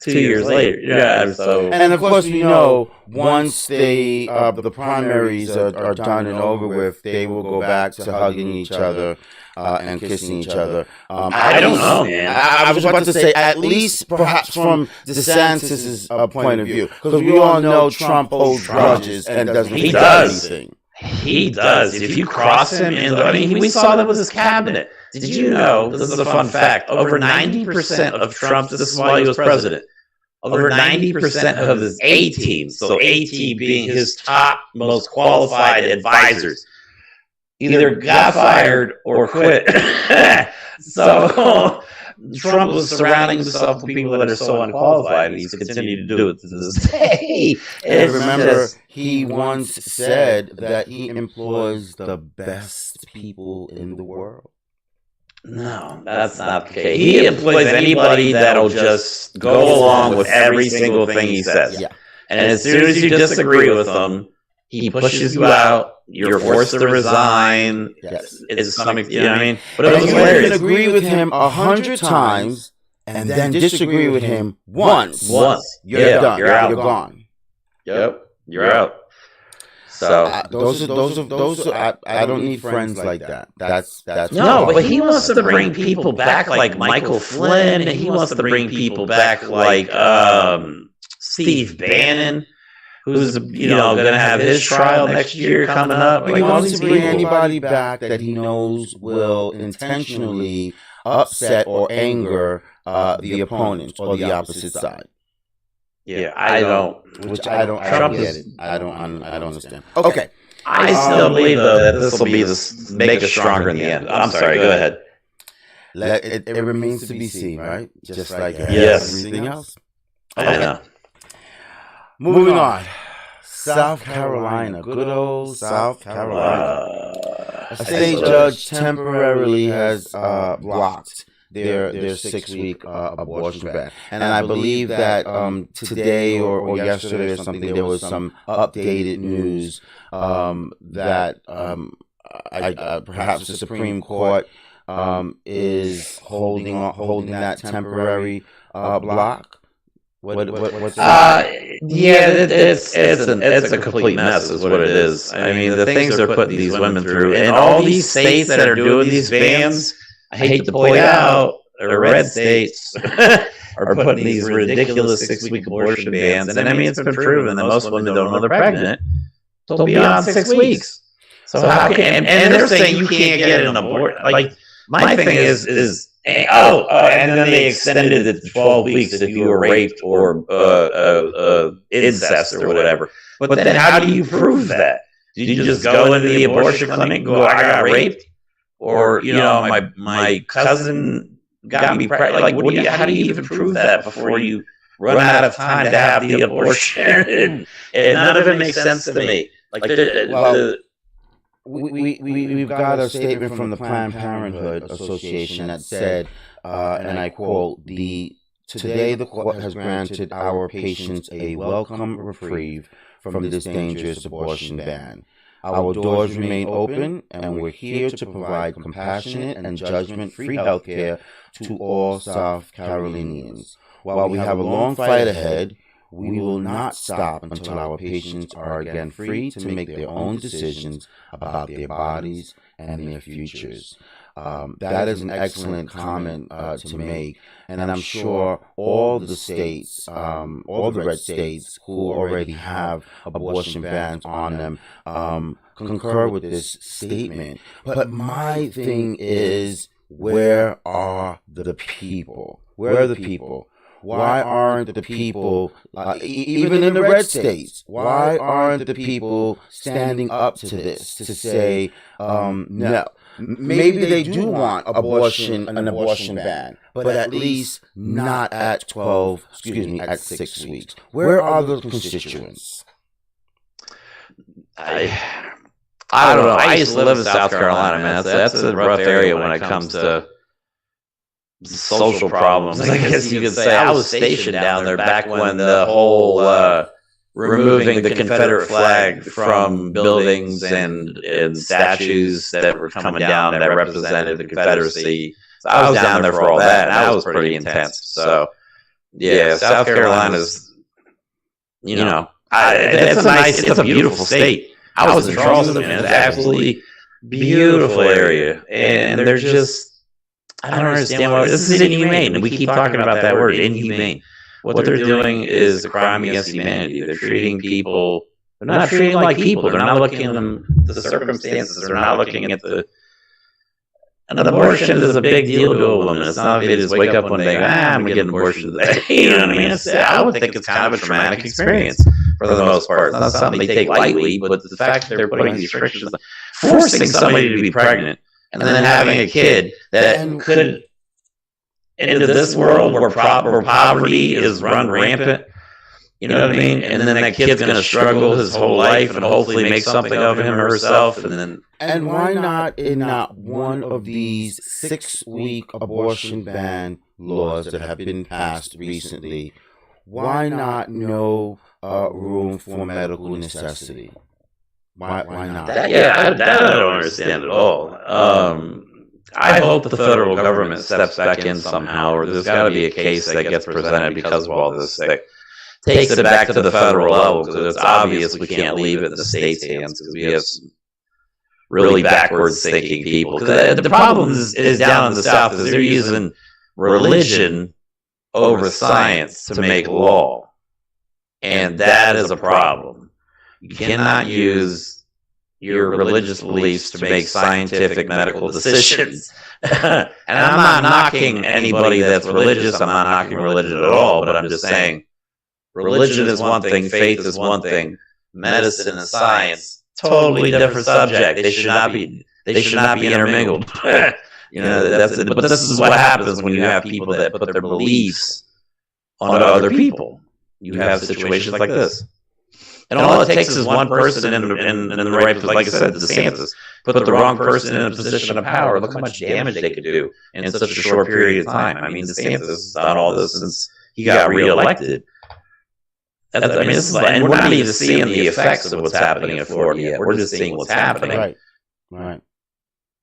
C: 2 years later. Yeah. So,
A: and of course, you know, once the primaries are done and over with, they will go back to hugging each other and kissing each other.
C: I don't know, man.
A: I was about to say, at least perhaps from DeSantis' point of view, because we all know Trump holds grudges and doesn't do anything.
C: He does. If you cross him, we saw that with his cabinet. Did you know, this is a fun fact, over 90% of Trump's, this is while he was president, over 90% of his A-team, so A-team being his top most qualified advisors, either got fired or quit. So Trump was surrounding himself with people that are so unqualified, and he's continued to do it to this day.
A: And remember, he once said that he employs the best people in the world.
C: No, that's not the case. He employs anybody that'll just go along with every single thing he says. Yeah. And as soon as you disagree with him, he pushes you out. You're forced to resign.
A: Yes.
C: It's something, you know what I mean?
A: But if you can agree with him 100 times and then disagree with him once, you're done. You're out. You're gone.
C: Yep, you're out. So
A: those are I don't need friends like that. That's
C: no, but he wants to bring people back like Michael Flynn. He wants to bring people back like Steve Bannon, who's going to have his trial next year coming up.
A: He wants to bring anybody back that he knows will intentionally upset or anger the opponent or the opposite side.
C: Yeah, I don't
A: get it. I don't understand. Okay.
C: I still believe though that this will be make us stronger in the end. I'm sorry. Go ahead.
A: It remains to be seen, right? Just like everything else.
C: I know.
A: Moving on. South Carolina. Good old South Carolina. A state judge temporarily has blocked their 6-week abortion ban, and I believe that today or yesterday or something there was some updated news that perhaps the Supreme Court is holding that temporary block. What's
C: yeah, it's a complete mess, is what it is. I mean, the things they're putting these women through, and all these states that are doing these bans, I hate to point out, the red states are putting these ridiculous 6-week abortion bans. And I mean, it's been proven that most women don't know they're pregnant until beyond 6 weeks. So how can, and they're saying you can't get an abortion. Like, my thing is and then they extended it to 12 weeks if you were raped or incest or whatever. But then how do you prove that? Do you just go into the abortion clinic and go, I got raped? Or, you know, my cousin got me pregnant. Like, how do you even prove that before you run out of time to have the abortion? And none of it makes sense to me. Like,
A: we've got a statement from the Planned Parenthood Association that said, and I quote, today the court has granted our patients a welcome reprieve from this dangerous abortion ban. Our doors remain open, and we're here to provide compassionate and judgment-free health care to all South Carolinians. While we have a long fight ahead, we will not stop until our patients are again free to make their own decisions about their bodies and their futures. That is an excellent comment to make, and I'm sure all the states, all the red states who already have abortion bans on them, concur with this statement. But my thing is, where are the people? Where are the people? Why aren't the people, even in the red states, why aren't the people standing up to this, to say, no? Maybe they do want an abortion ban, but at least not at 6 weeks. Where are the constituents?
C: I don't know. I used to live in South Carolina, man. That's a rough area when it comes to social problems, I guess you could say. I was stationed down there back when the whole removing the Confederate flag from buildings and statues that were coming down that represented the Confederacy. So I was down there for all that, and that was pretty intense. So, yeah, South Carolina's, you know, it's a beautiful state. I was in Charleston, and it's an absolutely beautiful area, and they're just, I don't understand why this is inhumane. And we keep talking about that word, inhumane. What they're doing is a crime against humanity. They're treating people. They're not treating them like people. They're not looking at the circumstances. They're not looking at the. And an abortion is a big deal to a woman. It's not like they just wake up one day, I'm going to get an abortion today. You know what I mean? I would think it's kind of a traumatic experience for the most part. It's not something they take lightly, but the fact that they're putting these restrictions, forcing somebody to be pregnant, and then having a kid that could, into this world where poverty is run rampant, you know what I mean? And then that kid's going to struggle his whole life and hopefully make something of him or herself.
A: And why not in not one of these 6-week abortion ban laws that have been passed recently, why not no room for medical necessity? Why not?
C: That I don't understand at all. I hope the federal government steps back in somehow, or there's got to be a case that gets presented because of all this that takes it back to the federal level, because it's obvious we can't leave it in the state's hands because we have some really backwards thinking people. Because the problem is down in the South is they're using religion over science to make law, and that is a problem. You cannot use your religious beliefs to make scientific medical decisions. And I'm not knocking anybody that's religious. I'm not knocking religion at all, but I'm just saying religion is one thing, faith is one thing, medicine and science, totally different subject. They should not be intermingled. You know, but this is what happens when you have people that put their beliefs on other people. You have situations like this. And all it takes is one person in the right position. Like I said, DeSantis put the wrong person in a position of power. Look how much damage they could do in such a short period of time. I mean, DeSantis has done all this since he got reelected. This is, and we're not even seeing the effects of what's happening in Florida yet. We're just seeing what's happening.
A: Right.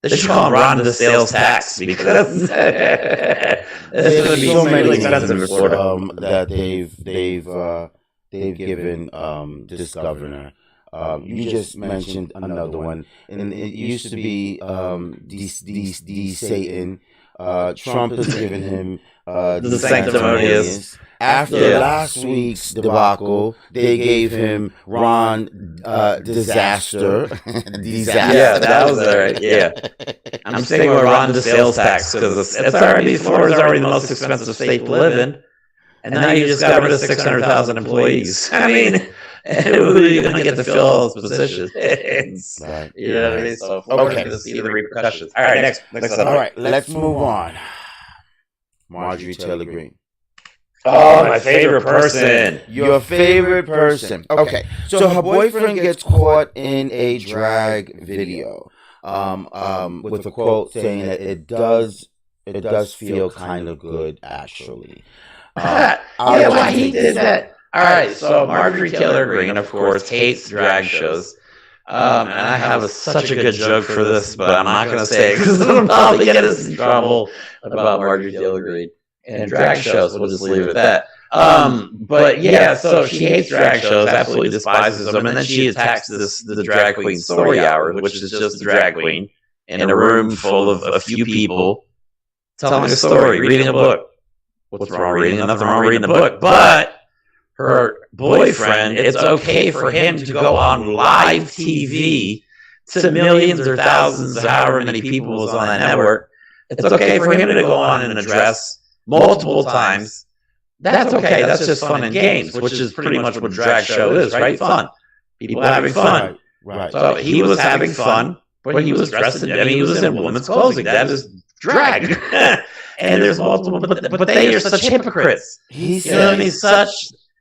C: They should call Ron the sales tax because it's going to be so many expensive in Florida
A: that they've given this governor. You just mentioned another one, and it used to be D. Satan. Trump has given him
C: the sanctimonious.
A: After last week's debacle, they gave him Ron Disaster.
C: Yeah, that was all right. Yeah, I'm staying with Ron the sales tax because it's already Florida's already the most expensive state to live in, and now you just got rid of 600,000 employees. I mean, who are you going to get to fill all those positions?
A: Right.
C: You know what I mean? So we're going to see the repercussions. All right, next.
A: All right, let's move on. Marjorie Taylor Greene.
C: Oh, my favorite person.
A: Your favorite person. Okay. So her boyfriend gets caught in a drag video with a quote saying that it does feel kind of good, actually.
C: Why he did that. All right, so Marjorie Taylor Greene, of course, hates drag shows. And I have such a good joke for this, but I'm not going to say it because it'll probably get us in trouble about Marjorie Taylor Greene and drag shows. We'll just leave it at that. But yeah, so she hates drag shows, absolutely despises them, and then she attacks the drag queen story hour, which is just the drag queen in a room full of a few people telling a story, reading a book. What's wrong reading? Nothing wrong reading the book, but her boyfriend, it's okay for him to go on live TV to millions or thousands, however many people was on that network. It's okay for him to go on and address multiple times. That's okay. That's just fun and games, which is pretty much what a drag show is, right? Fun. People having fun.
A: Right.
C: So he was having fun, but he was dressed in, he was in women's clothing. That is drag. And there's multiple, but they are such hypocrites.
A: He said,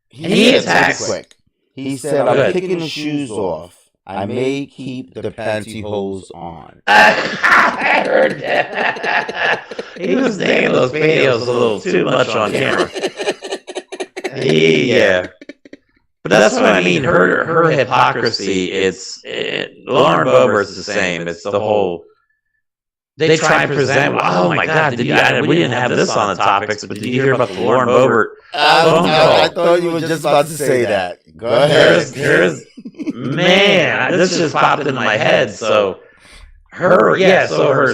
C: he attacks.
A: Quick. He said, I'm picking the shoes off. I may keep the pantyhose on.
C: I heard that. He was digging those videos a little too much on camera. Yeah. But that's what I mean. Her hypocrisy, Lauren Boebert's the same. It's the whole... They try and present, oh my God, we didn't have this on the topics, but did you hear about the Lauren Boebert phone call?
A: I thought you were just about to say that. Go ahead.
C: Man, this just popped into my head. So her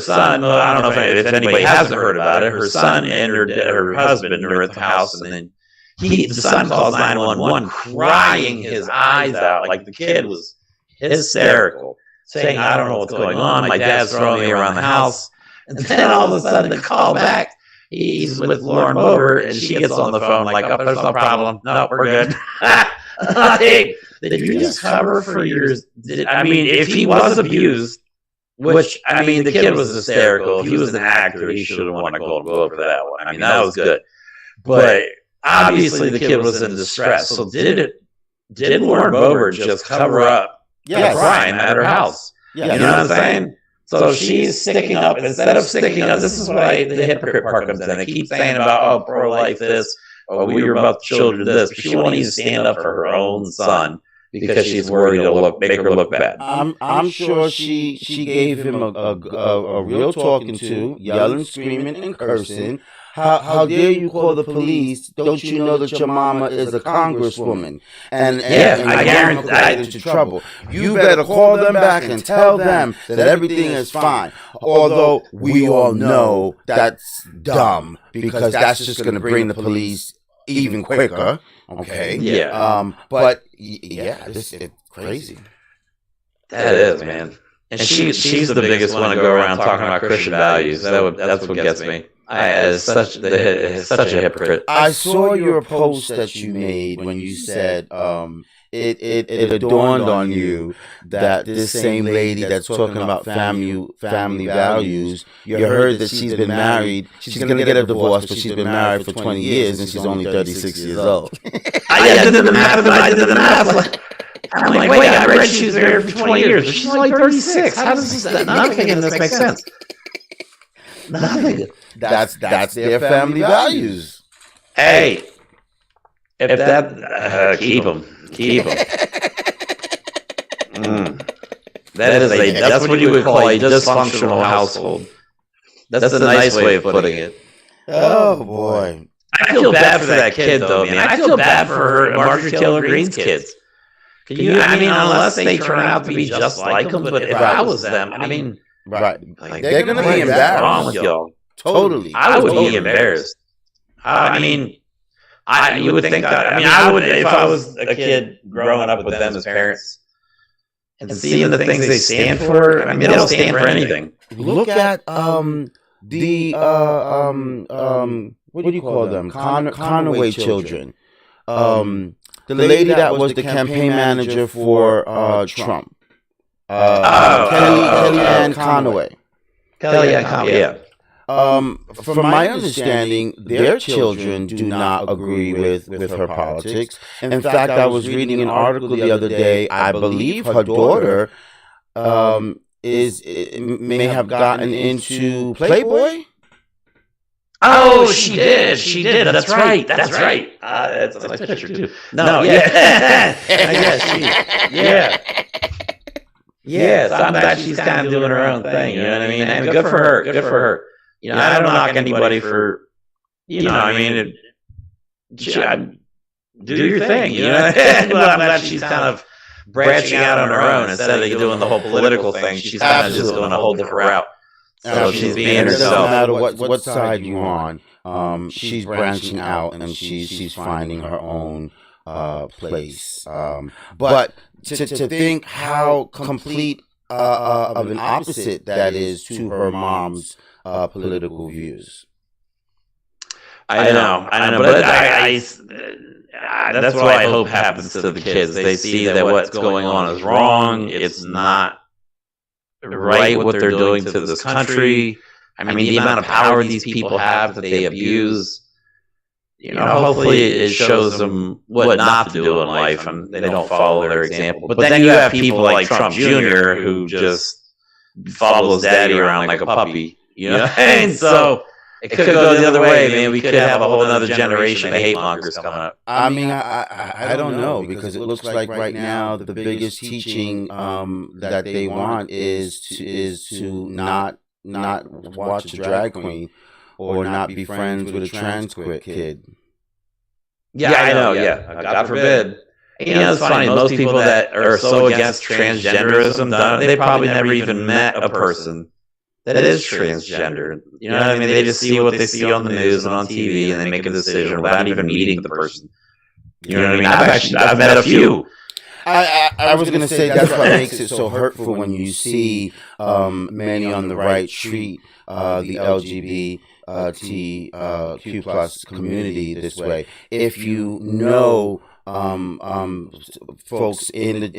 C: son, I don't know if anybody hasn't heard about it, her son and her husband are at the house, and then the son calls 911 crying his eyes out, like the kid was hysterical, saying, I don't know what's going on. My dad's throwing me around the house. And then all of a sudden, the call back, he's with Lauren Boebert, and she gets on the phone like, oh, there's no problem. No, we're good. Did you just cover for yours? If he was abused, which, the kid was hysterical. If he was an actor, he should have won a Golden Globe for that one. That was good. But obviously, the kid was in distress. So did Lauren Boebert just cover up the crime at her house? You know what I'm saying? So she's sticking up. Instead of sticking up, this is why the hypocrite part comes in. They keep saying about, pro-life this, we were about the children this, but she won't even stand up for her own son because she's worried it'll make her look bad.
A: I'm sure she gave him a real talking to, yelling, screaming, and cursing. How dare you call the police? Don't you know that your mama is a congresswoman? And I guarantee I into trouble. You better call them back and tell them that everything is fine. Although we all know that's dumb because that's just going to bring the police even quicker. Okay.
C: Yeah.
A: But this is crazy.
C: That is, man. And she's the biggest one to go around talking about Christian values. That's what gets me. Is such a hypocrite.
A: I saw your post that you made when you said it dawned on you that this same lady that's talking about family values, you heard that she's been married. She's going to get a divorce, but she's been married for 20 years and she's only 36 years old.
C: I did the math. I'm like, wait, I read she was married for 20 years, but she's like 36. How does this? Nothing in this make sense. Nothing.
A: That's their family values.
C: Hey, if that keep them. That's what you would call a dysfunctional household. That's a nice way of putting it.
A: Oh boy.
C: I feel bad for that kid, though, man. I feel bad for her, Marjorie Taylor Greene's kids. I mean, unless they turn out to be just like them, but if I was them, I mean,
A: right,
C: like,
A: they're going to be embarrassed.
C: Wrong with y'all?
A: Totally.
C: I would be embarrassed. I mean, you would think that. I mean, I would if I was a kid growing up with them as parents and seeing the things they stand for. I mean, they don't stand for anything.
A: Look at what do you call them? Conway children. The lady that was the campaign manager for Trump. Kellyanne Conway.
C: Kellyanne Conway, yeah.
A: From my understanding, their children do not agree with her politics. In fact, I was reading an article the other day. I believe her daughter may have gotten into Playboy.
C: Oh, she did. She did. That's right. That's right. That's a nice picture too. No, yeah. Yeah. So I'm glad she's kind of doing her own thing. You know what I mean? And good for her. Good for her. You know, I don't knock anybody for, you know, I mean, do your thing. You know, but I'm glad she's kind of branching out on her own instead of doing the whole political thing. She's kind of just going a whole different route. So she's being herself.
A: No matter what side you're on, she's branching out and she's finding her own place. But to think how complete of an opposite that is to her mom's political views.
C: I know, but that's what I hope happens to the kids. They see that what's going on is wrong. It's not right what they're doing to this country. I mean, the amount of power these people have that they abuse. You know, hopefully it shows them what not to do in life, and they don't follow their example. But then you have people like Trump Jr. who just follows daddy around like a puppy. You know, and so it could go the other way, man. We could have a whole other generation of hate mongers coming up.
A: I mean, I don't know, because it looks like right now the biggest teaching that they want is to not watch a drag queen or not be friends with a trans kid.
C: Yeah, I know. Yeah, God forbid. You know, it's funny. Most people that are so against transgenderism, they probably never even met a person that is transgender. You know what I mean? They just see what they see on the news and on TV, and they make a decision without even meeting the person. You know what I mean? I've met a few.
A: I was going to say that's what makes it so hurtful when you see many on the right treat the LGBTQ plus community this way. If you know folks in the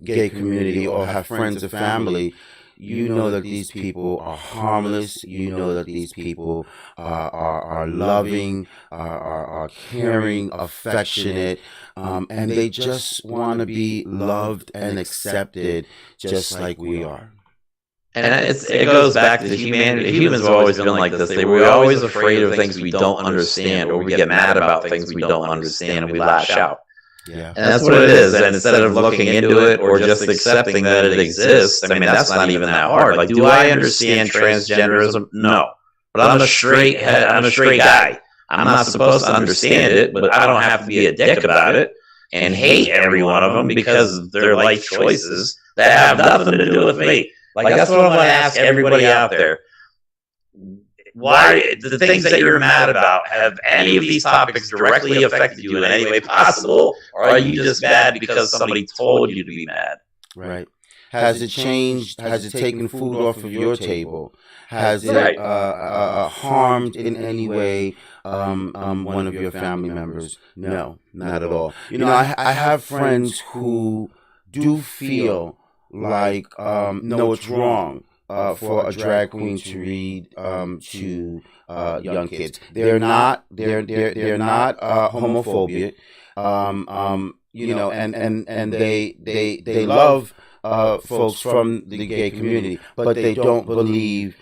A: gay community or have friends or family, you know that these people are harmless. You know that these people are loving, are caring, affectionate, and they just want to be loved and accepted just like we are.
C: And it goes back to humanity. Humans have always been like this. We're always afraid of things we don't understand, or we get mad about things we don't understand, and we lash out.
A: Yeah.
C: And that's what it is. And instead of looking into it or just accepting that it exists, I mean, that's not even that hard. Like, do I understand transgenderism? No. But I'm a straight guy. I'm not supposed to understand it, but I don't have to be a dick about it and hate every one of them because they're life choices that have nothing to do with me. Like, that's what I'm going to ask everybody out there. Why the things that you're mad about, have any of these topics directly affected you in any way possible, or are you just mad because somebody told you to be mad?
A: Right. Has it changed? Has it taken food off of your table? Has it harmed in any way one of your family members? No, not at all. You know, I have friends who do feel like no, it's wrong for a drag queen to read to young kids. They're not homophobic. and they love folks from the gay community, but they don't believe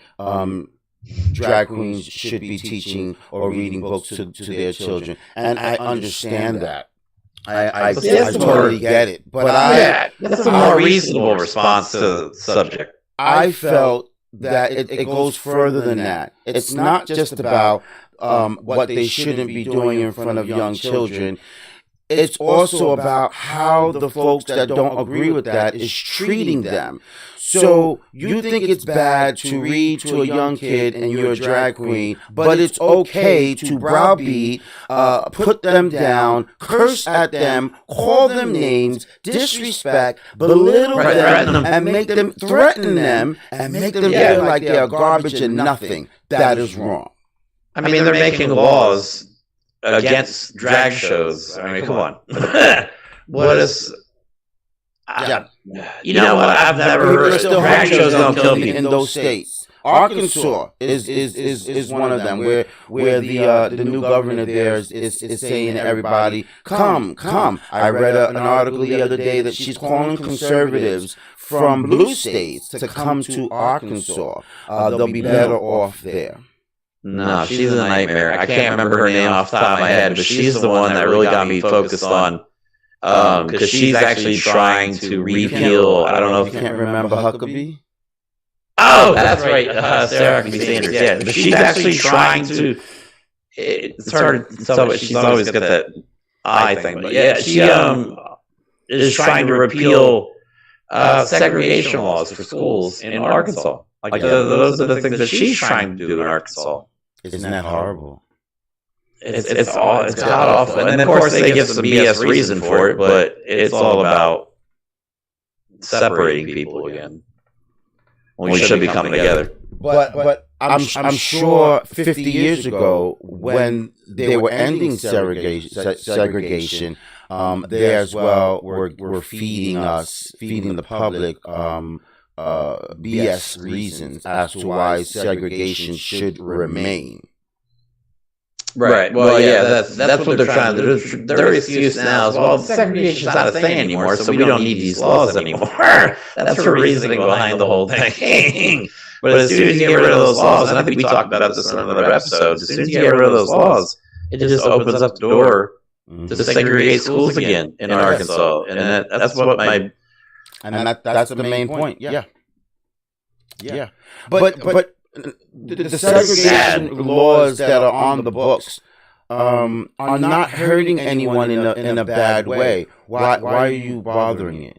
A: drag queens should be teaching or reading books to their children, and I understand that. I totally get it, but
C: that's a more reasonable response to the subject.
A: I felt that it goes further than that. It's not just about what they shouldn't be doing in front of young children. It's also about how the folks that don't agree with that is treating them. So you think it's bad to read to a young kid and you're a drag queen, but it's okay to browbeat, put them down, curse at them, call them names, disrespect, belittle them, and make them threaten them and make them feel like they're garbage and nothing. That is wrong.
C: I mean, they're making laws against drag shows. I mean, come on. What is... You know what? I've never heard of drag shows don't kill people
A: in those states. Arkansas is one of them where the new governor there is saying to everybody, come. I read an article the other day that she's calling conservatives from blue states to come to Arkansas. They'll be better off there.
C: No, she's a nightmare. I can't remember her name off the top of my head, but she's the one that really got me focused on. Because she's actually trying to repeal. I don't know if
A: you can't remember Huckabee.
C: Oh, that's right, Sarah Huckabee Sanders. Yeah, but she's actually trying to. It's hard to tell, but she's always got that eye thing. But yeah, she is trying to repeal segregation laws for schools in Arkansas. Like those are the things that she's trying to do in Arkansas.
A: Isn't that horrible?
C: It's god awful, and then of course they give some BS reason for it, but it's all about separating people again when we should be coming together.
A: But I'm sure 50 years ago when they were ending segregation, they as well were feeding the public BS reasons as to why segregation should remain.
C: Right. Well, yeah, that's what they're trying to do. Their excuse now is, well, segregation's not a thing anymore, so we don't need these laws anymore. That's the reasoning behind the whole thing. But as soon as you get rid of those laws, and I think we talked about this in another episode, as soon as you get rid of those laws, it just opens up the door to segregate schools again in Arkansas. And that's what my...
A: And that's the main point. Yeah. But the segregation laws that are on the books are not hurting anyone in a bad way. Why are you bothering it?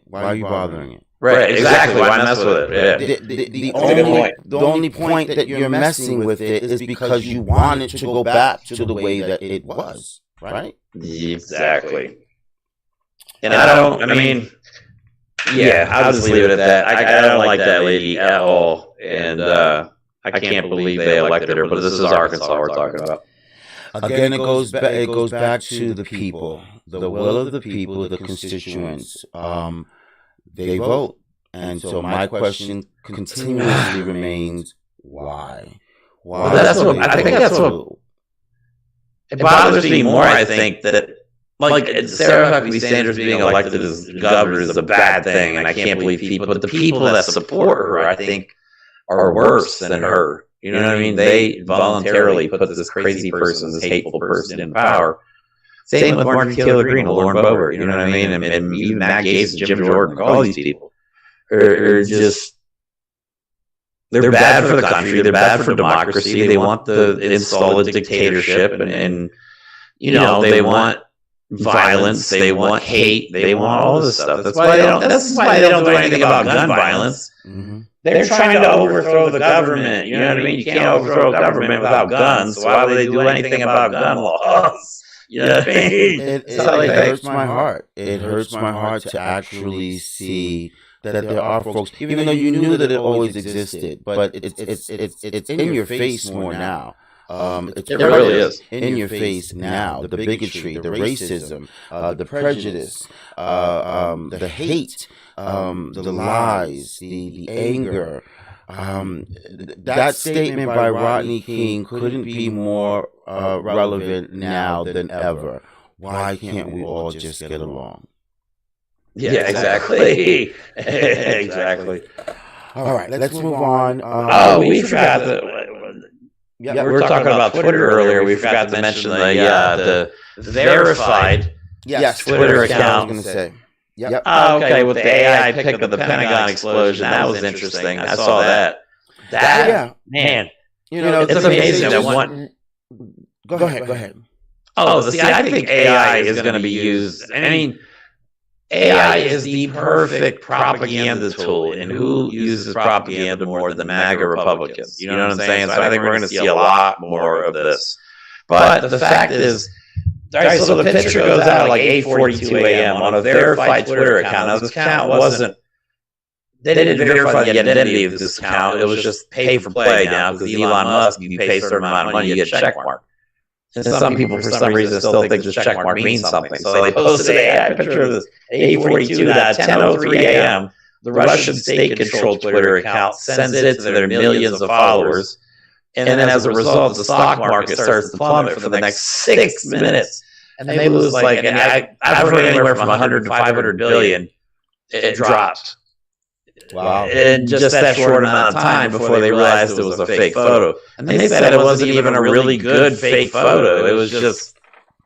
C: Right, exactly. Why mess with it? Yeah.
A: The only point that you're messing with it is because you want it to go back to the way that it was, right?
C: Exactly. And I'll just leave it at that. I don't like that lady at all, and I can't believe they elected her, but this is Arkansas we're talking about.
A: Again, it goes back to the people, the will of the people, the constituents. They vote, and so my question continuously remains: why?
C: Well, I think that's what it bothers me more. I think that like Sarah Huckabee Sanders being elected as governor is a bad thing, and I can't believe people. But the people that support her, I think, are worse than her. You know what I mean? They voluntarily put this crazy person, this hateful person in power. Same with Marjorie Taylor Greene, Lauren Boebert. You know what I mean? And even Matt Gaetz, Jim Jordan, all these people are just, they're bad for the country. They're bad for democracy. They want to install a dictatorship, and you know, they want violence. They want hate. They want all this stuff. That's why they don't do anything about gun violence. Mm-hmm. They're trying to overthrow the government. You know what I mean? You can't overthrow a government without guns. So why would they do anything about gun laws? You know what I mean?
A: It hurts my heart. It hurts my heart to actually see that there are folks, even though you knew that it always existed, but it's in your face more now. It really is in your face now. The bigotry, the racism, the prejudice, the hate, the lies, the anger. That statement by Rodney King couldn't be more relevant now than ever. Why can't we all just get along?
C: Yeah, exactly. Exactly.
A: All right, let's move on.
C: We forgot we were talking about Twitter earlier. We forgot to mention the verified Twitter account.
A: I was going to say. Yep.
C: Okay, with the AI pic of the Pentagon explosion, that was interesting. I saw that. Man, it's amazing that one.
A: Go ahead.
C: I think AI is going to be used. I mean, AI is the perfect propaganda tool, and who uses propaganda more than MAGA Republicans? You know what I'm saying? So I think we're going to see a lot more of this. But the fact is, so the picture goes out at like 8:42 a.m. on a verified Twitter account. Now, this account wasn't. They didn't verify the identity of this account. It was just pay for play now, because Elon Musk, you pay a certain amount of money, you get a check mark. And some people, for some reason, still think this check mark means something. So they posted a picture of this 8:42 at 10:03 a.m. The Russian state-controlled Twitter account sends it to their millions of followers. And then as a result, the stock market starts to plummet for the next 6 minutes. And they lose like, and I've heard anywhere from 100 to 500 billion. It dropped.
A: Wow.
C: In just that short amount of time before they realized it was a fake photo. And they said it wasn't even a really good fake photo. It was just,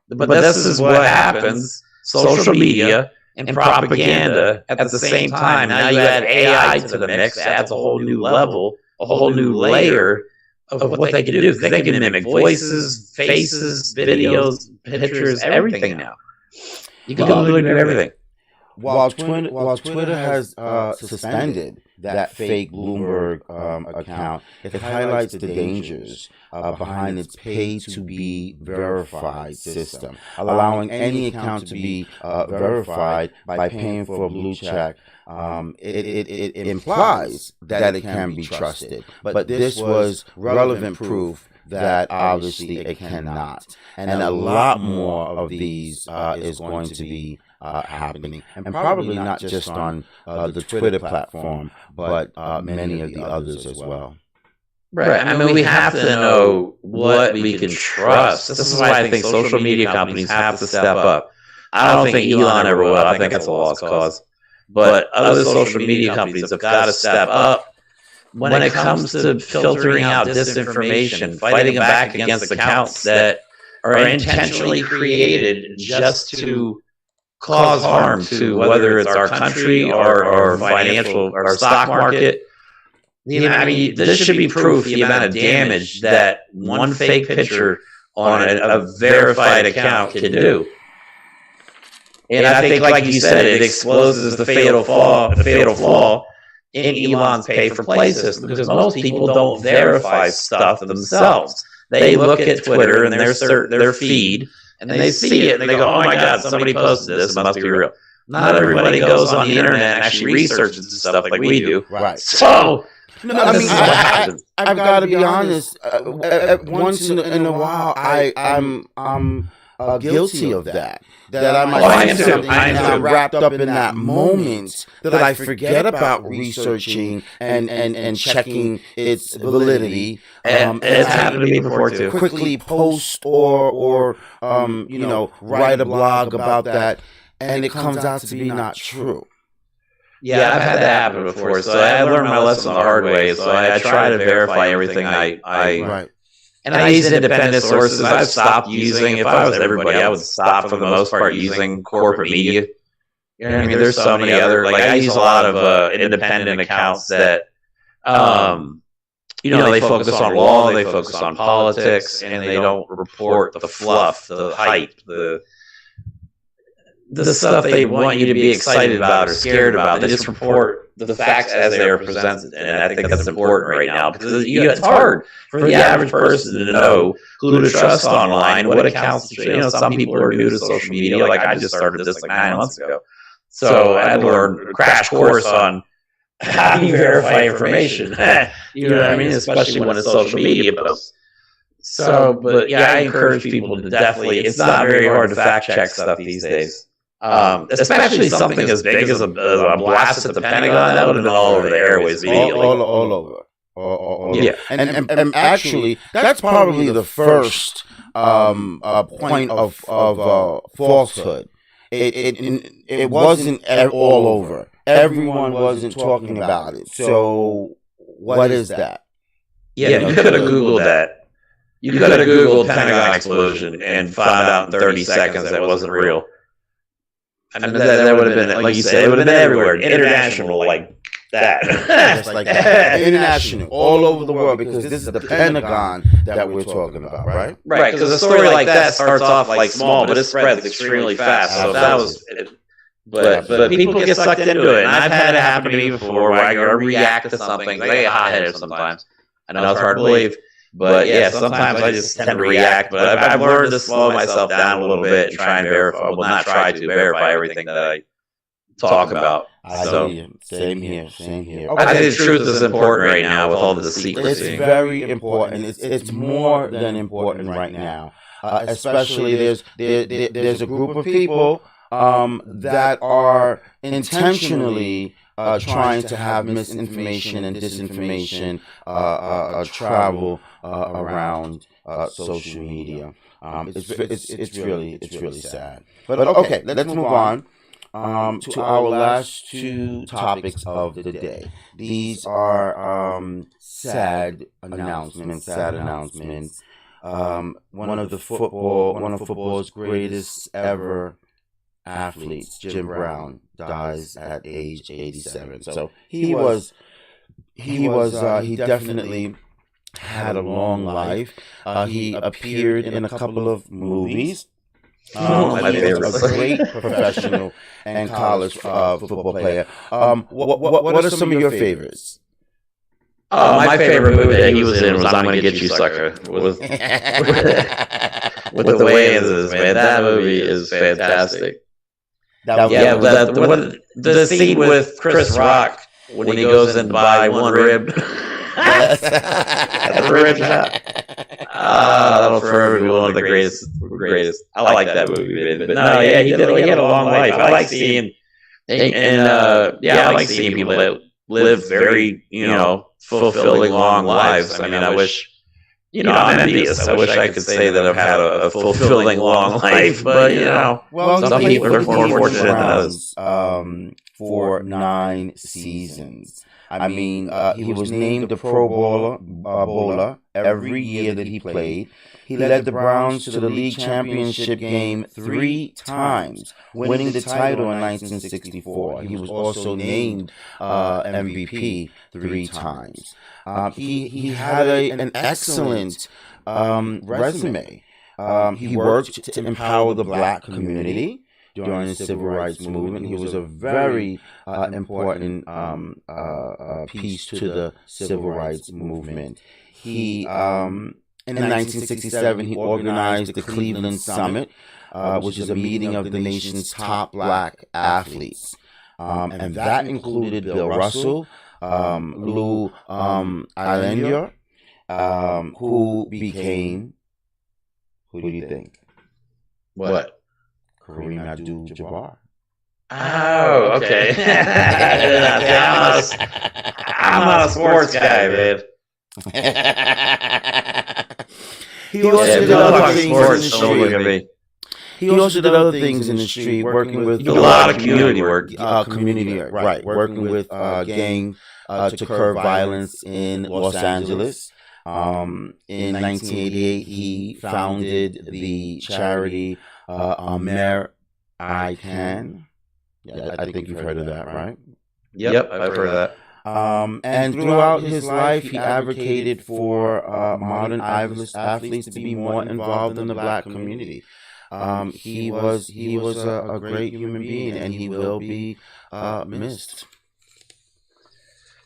C: but this is what happens. Social media and propaganda at the same time. Now you add AI to the mix, adds a whole new level, a whole new layer of what they can do. They can mimic voices, faces, videos, pictures, everything now. You can do everything.
A: While Twitter has suspended that fake Bloomberg account, it highlights the dangers behind its pay-to-be verified system, allowing any account to be verified by paying for a blue check. It implies that it can be trusted, but this was relevant proof that obviously it cannot. And a lot more of these is going to be happening, and probably not just on the Twitter platform, but many of the others as well.
C: Right. I mean, we have to know what we can trust. This is why I think social media companies have to step up. I don't think Elon ever will. I think that's a lost cause. But other social media companies have got to step up when it comes to filtering out disinformation, fighting back against accounts that are intentionally created just to cause harm to whether it's our country or financial or stock market. I mean, this should be proof the amount of damage that one fake picture on a verified account can do. And I think, like you said, it exposes the fatal flaw in Elon's pay-for-play system, because most people don't verify stuff themselves. They look at Twitter and their feed, and they see it and they go, "Oh my God, somebody posted this. It must be real." Not everybody goes on the internet and actually researches stuff like we do.
A: Right.
C: So,
A: I mean, I've got to be honest. Once in a while, I'm guilty of that. That I might see something and I'm wrapped up in that moment that I forget about researching and checking its validity.
C: It's happened to me before too.
A: Quickly post or write a blog about that, and it comes out to be not true.
C: Yeah, I've had that happen before. So I learned my lesson the hard way. So I try to verify everything
A: Right.
C: And I use independent sources. I've stopped using, if I was everybody, I would stop for the most part using corporate media. You know what I mean? There's so many other, like I use a lot of independent accounts that, they focus on law, they focus on politics, and they don't report the fluff, the hype, the stuff they want you to be excited about or scared about. They just report the facts as they are presented, and I think that's important right now, because it's hard for the average person to know who to trust online, what accounts to trust. Some people are new to social media, like I just started this like 9 months ago. So I learned a crash course on how do you verify information. You know what I mean? Especially when it's social media posts. So, but yeah, I encourage people to definitely, it's not very hard to fact check stuff these days. Especially something as big as a blast at the Pentagon, that would have been all over the airways.
A: All over. Yeah, and actually, that's probably the first point of falsehood it wasn't all over. Everyone wasn't talking about it. So what is that?
C: Yeah, you could have Googled that. You could have Googled Pentagon explosion and found out in 30 seconds that it wasn't real. I mean, that would have been, like you said, it would have been everywhere. International, like that.
A: Just like that. International, all over the world, because this is the Pentagon that we're talking about, right?
C: Right, because a story like that starts off like small, but it spreads extremely fast. So that was, but people get sucked into it, and I've had it happen to me before, where I react to something. I get hot-headed sometimes. I know it's hard to believe, but yeah, sometimes I just tend to react. But I've learned to slow myself down a little bit and try and verify. Well, not try to verify everything that I talk about.
A: So same here.
C: I think the truth is important right now with all the secrecy.
A: It's very important. It's more than important right now. Especially there's a group of people that are intentionally trying to have misinformation and disinformation travel around social media. It's really sad. But okay, let's move on to our last two topics of the day. These are sad announcements. One of football's greatest ever athletes, Jim Brown, dies at age 87. So he definitely had a long life. He appeared in a couple of movies.
C: My favorite.
A: A great professional and college football player. What are some of your favorites?
C: My favorite movie that he was in was "I'm Gonna Get You, Sucker." With the Wayans, man, that movie is fantastic. The scene with Chris Rock when he goes in to buy one rib at the rib shop. That'll forever be one of the greatest. I like that movie, but no, yeah, he had a long life. I like seeing, I like seeing people that live very, fulfilling long lives. I mean, I wish, I'm envious. I wish I could say that I've had a fulfilling long life, but some people are more fortunate than others.
A: For 9 seasons. I mean, he was named the Pro Bowler every year that he played. He led the Browns to the league championship game 3 times, winning the title in 1964. He was also named MVP 3 times. He had an excellent resume. He worked to empower the black community during the civil rights movement. He was a very important piece to the civil rights movement. He, in 1967, he organized the Cleveland Summit, which is a meeting of the nation's top black athletes. And that included Bill Russell, Lou Alcindor, who became, who do you think?
C: What?
A: Kareem Abdul-Jabbar.
C: Oh, okay. I'm not a sports guy, man.
A: He also did other things in the street. He also did other things in the street, working with
C: a lot of community work.
A: Working with gang to curb violence in Los Angeles. In 1988, he founded the charity Amer I Can. Yeah, I think you've heard of that, right?
C: Yep, I've heard of that.
A: And throughout his life, he advocated for modern athletes to be more involved in the black community. He was a great human being, and he will be missed.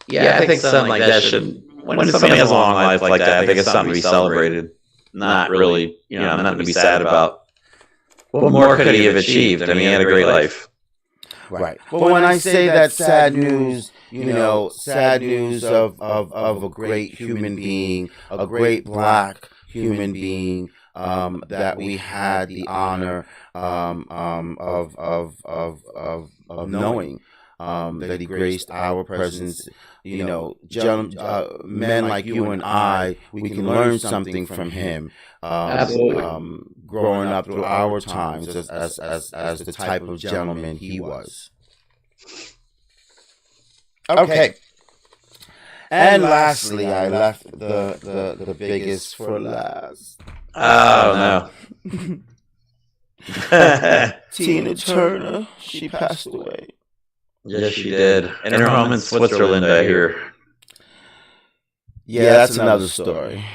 C: Yeah, I think something like that should. When somebody has a long life like that, I think it's something to be celebrated. Not really, nothing to be sad about. What more could he have achieved? I mean, he had a great life.
A: Right. But when I say that sad news, sad news of a great human being, a great black human being, that we had the honor of knowing. that he graced our presence. You know, men like you and I, we can learn something from him.
C: Absolutely.
A: Growing up through our times as the type of gentleman he was. Okay. And lastly, I left the biggest for last.
C: Oh no.
A: Tina Turner, she passed away.
C: Yes, she did. In her home in Switzerland, I hear.
A: Yeah, that's another story.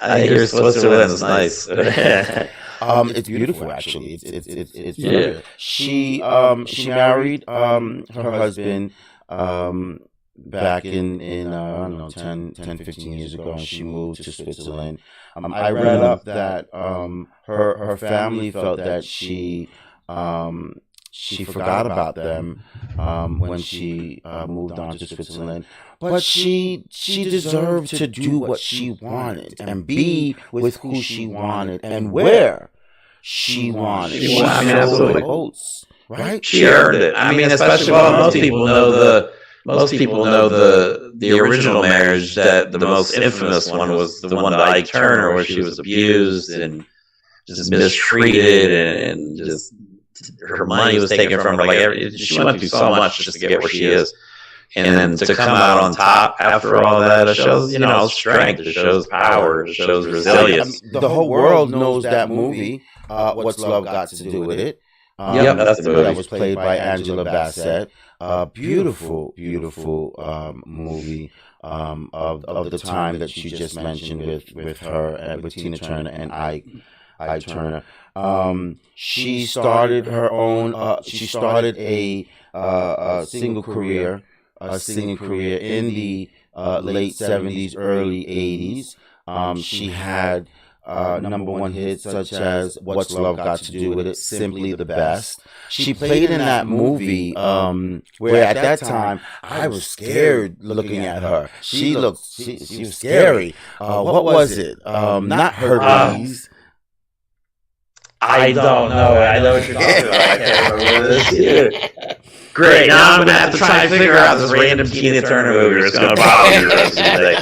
C: I hear Switzerland's nice.
A: It's beautiful, actually. It's beautiful. She married her husband back in I don't know 10, 15 years ago, and she moved to Switzerland. I read up that her family felt that she forgot about them when she moved on to Switzerland. But she deserved to do what she wanted and be with who she wanted and where she wanted. She
C: absolutely.
A: Votes, right?
C: She earned it. I mean, especially most people know the original marriage. That the most infamous one was the one to Ike Turner, where she was abused and just mistreated and just her money was taken from her. Like she went through so much just to get where she is. And then to come out on top after all that, it shows, strength, it shows power, it shows resilience.
A: The whole world knows that movie, What's Love Got to Do With It?
C: That's the movie.
A: That was played by Angela Bassett. Beautiful movie of the time that you just mentioned with her and with Tina Turner and Ike Turner. She started her own. She started a singing career in the late 70s, early 80s. She had #1 hits such as What's Love Got to Do With It, Simply the Best. She played in that movie where at that time I was scared looking at her. She was scary. What was it? Not Hercules.
C: I don't know. I know what you're talking about. I can't remember this. Great. Now I'm going to have to try and figure out this random Tina Turner movie that's going to bother me the rest of the day.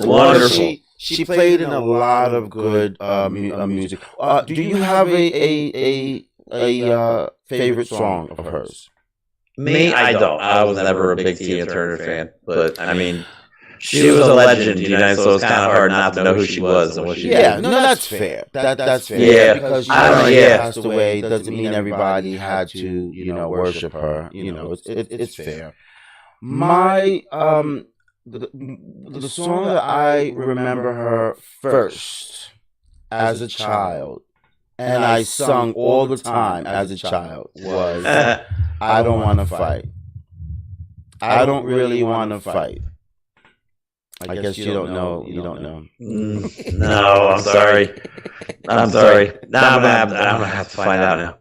C: Wonderful.
A: She played in a lot of good music. Do you have a favorite song of hers?
C: Me, I don't. I was never a big Tina Turner fan, but I mean, she was a legend, so it's kind of hard not to know who she was and what she did.
A: Yeah, no, that's fair. That's fair.
C: Yeah,
A: because she passed away doesn't mean everybody had to, worship her. It's fair. My the song that I remember her first as a child, and I sung all the time as a child, was I Don't Want to Fight. I don't really want to fight. I guess you don't know. You don't know.
C: No, I'm sorry. I'm sorry. Now I'm gonna have to find out now.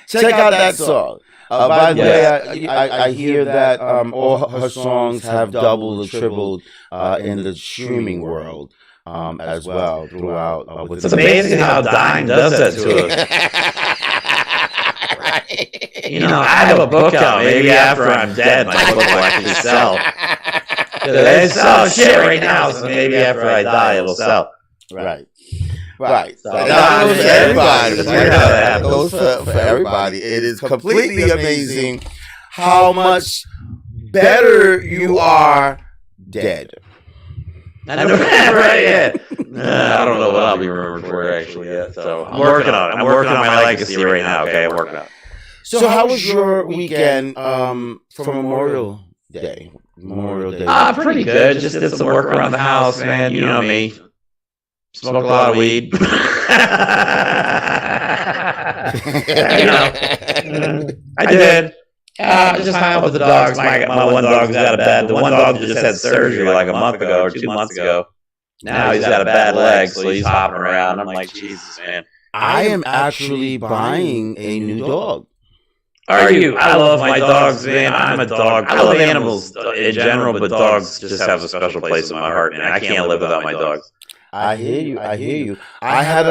A: Check out that song. By the way, I hear that all her songs have doubled or tripled in the streaming world as well throughout.
C: It's amazing how Dime does that to us. I have a book out. Maybe after I'm dead, my book will actually sell. It's selling shit right now, so maybe after I die, it'll sell.
A: Right. So
C: that
A: goes for everybody. It is completely amazing how much better you are dead.
C: I don't know what I'll be remembered for actually yet. So I'm working on it. I'm working on my legacy right now. Okay, I'm working on it.
A: So how was your weekend for Memorial Day?
C: Pretty good. Just did some work around the house, man. You know me. Smoked a lot of weed. I did. Just hung out with the dogs. My one dog's got a bad. The one dog just had surgery like a month ago or 2 months ago. Now he's got a bad leg, so he's hopping around. I'm like, Jesus, man.
A: I am actually buying a new dog.
C: Are you? I love my dogs, man. I'm a dog. I love animals in general, but dogs just have a special place in my heart, man. I can't live without my dogs.
A: I hear you. I hear you. I had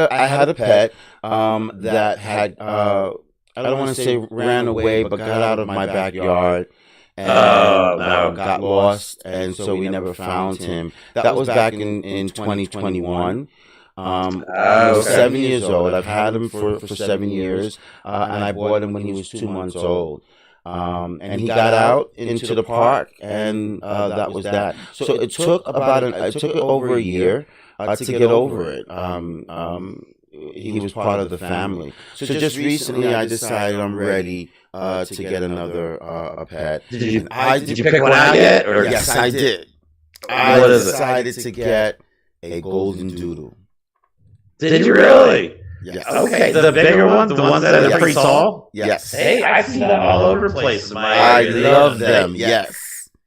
A: a pet that had I don't want to say ran away, but got out of my backyard and got lost, and so we never found him. That was back in 2021. He was 7 years old. I've had him for 7 years, and I bought him when he was 2 months old. And he got out into the park, and that was that. So it took over a year to get over it. He was part of the family. So just recently, I decided I'm ready to get another a pet.
C: Did you pick one out yet? Or?
A: Yes, I did. I decided to get a golden doodle.
C: Did you really?
A: Yes.
C: Okay, the bigger ones, the ones that are pretty tall?
A: Yes.
C: Hey, I see them all over the place.
A: I love them, yes.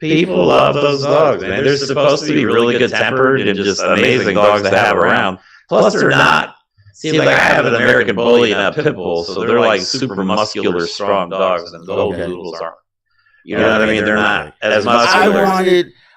C: People love those dogs, man. They're supposed to be really good tempered and just amazing dogs to have around. Plus, they're not. See, like I have an American Bully and a Pit Bull, so they're like super muscular, strong dogs, and golden doodles aren't. You know what I mean? They're not as muscular.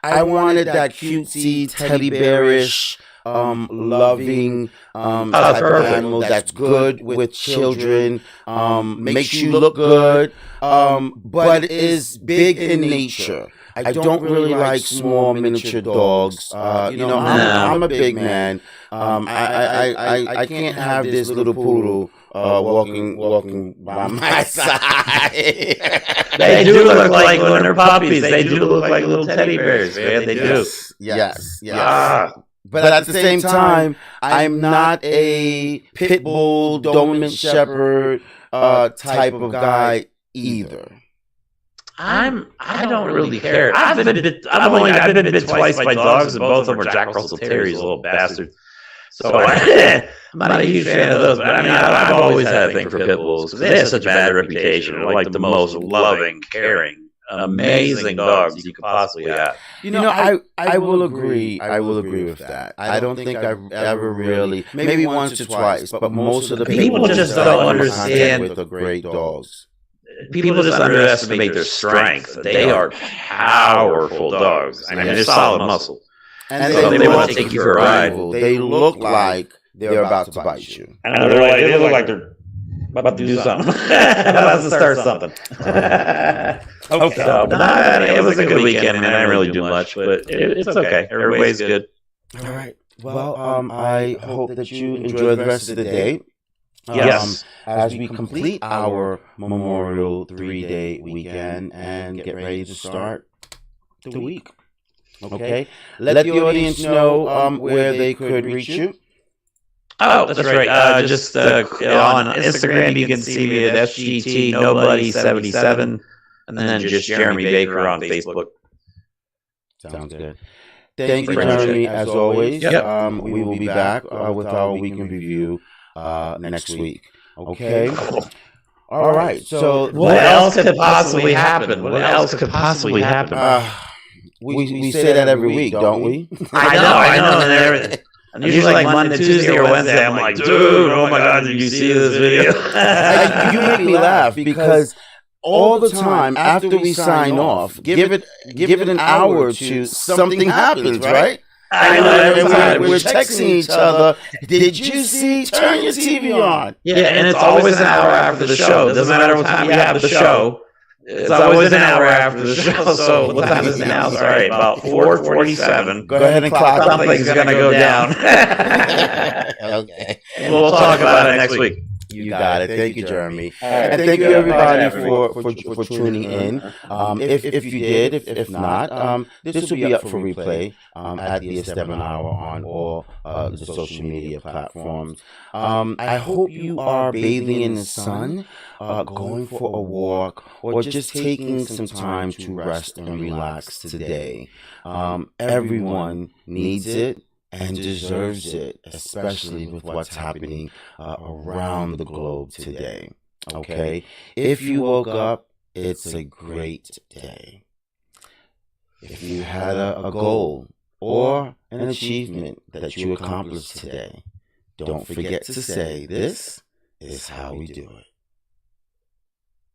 A: I wanted that cutesy, teddy bearish, loving type of animal that's good with children, makes you look good, but is big in nature. I don't really like small miniature dogs. I'm a big man. I can't have this little poodle walking by my side.
C: They do look like when they're puppies. They do look like little teddy bears, man. They do.
A: Yes. But at the same time, I'm not a pit bull, Doberman Shepherd type of guy either.
C: I don't really care. I've been bit twice by dogs, and both of them were Jack Russell Terriers, little bastards. So I'm not a huge fan of those. But I mean, I've always had a thing for pit bulls because they have such a bad reputation. They're like the most loving, caring, amazing dogs you could possibly have.
A: I will agree. I will agree with that. I don't think I've ever really, maybe once or twice, but most of the
C: people just don't understand
A: with the great dogs.
C: People just underestimate their strength. They are powerful dogs. I mean, they're solid muscle.
A: And
C: they want to take you for a ride.
A: They look like they're about to bite you.
C: I know, they look like they're about to do something. About to start something. Okay. So, it was a good weekend, and I didn't really do much, but it's okay. Everybody's good.
A: All right. Well, I hope that you enjoy the rest of the day.
C: Yes.
A: As we complete our Memorial 3-day weekend and get ready to start the week. Okay? Let the audience know where they could reach you.
C: Oh, that's right. Just on Instagram, you can see me at SGT Nobody77, and then just Jeremy Baker on Facebook.
A: Sounds good. Thank you, Jeremy, as always.
C: Yep.
A: We will be back with our weekend review next week. Okay? All right. So
C: what else could possibly happen? What else could possibly happen?
A: We say that every week, don't we?
C: I know. And usually like Monday, Tuesday, or Wednesday, I'm like, dude, oh my God, did you see this video?
A: You make me laugh because all the time after we sign off, give it an hour or two, something happens, right?
C: I know.
A: We're texting each other. Did you see? Turn your TV on.
C: Yeah, and it's always an hour after the show. It doesn't matter what time you have the show. It's always an hour after the show. So what time is it now? Sorry, about 4:47.
A: Go ahead and clock.
C: Something's gonna go down.
A: Okay.
C: We'll talk about it next week.
A: You got it. Thank you, Jeremy. And thank you, everybody, for tuning in. If you did, if not, this will be up for replay at the Esteban Hour on all the social media platforms. I hope you are bathing in the sun, going for a walk, or just taking some time to rest and relax today. Everyone needs it and deserves it, especially with what's happening around the globe today. Okay? If you woke up, it's a great day. If you had a goal or an achievement that you accomplished today, don't forget to say, this is how we do it.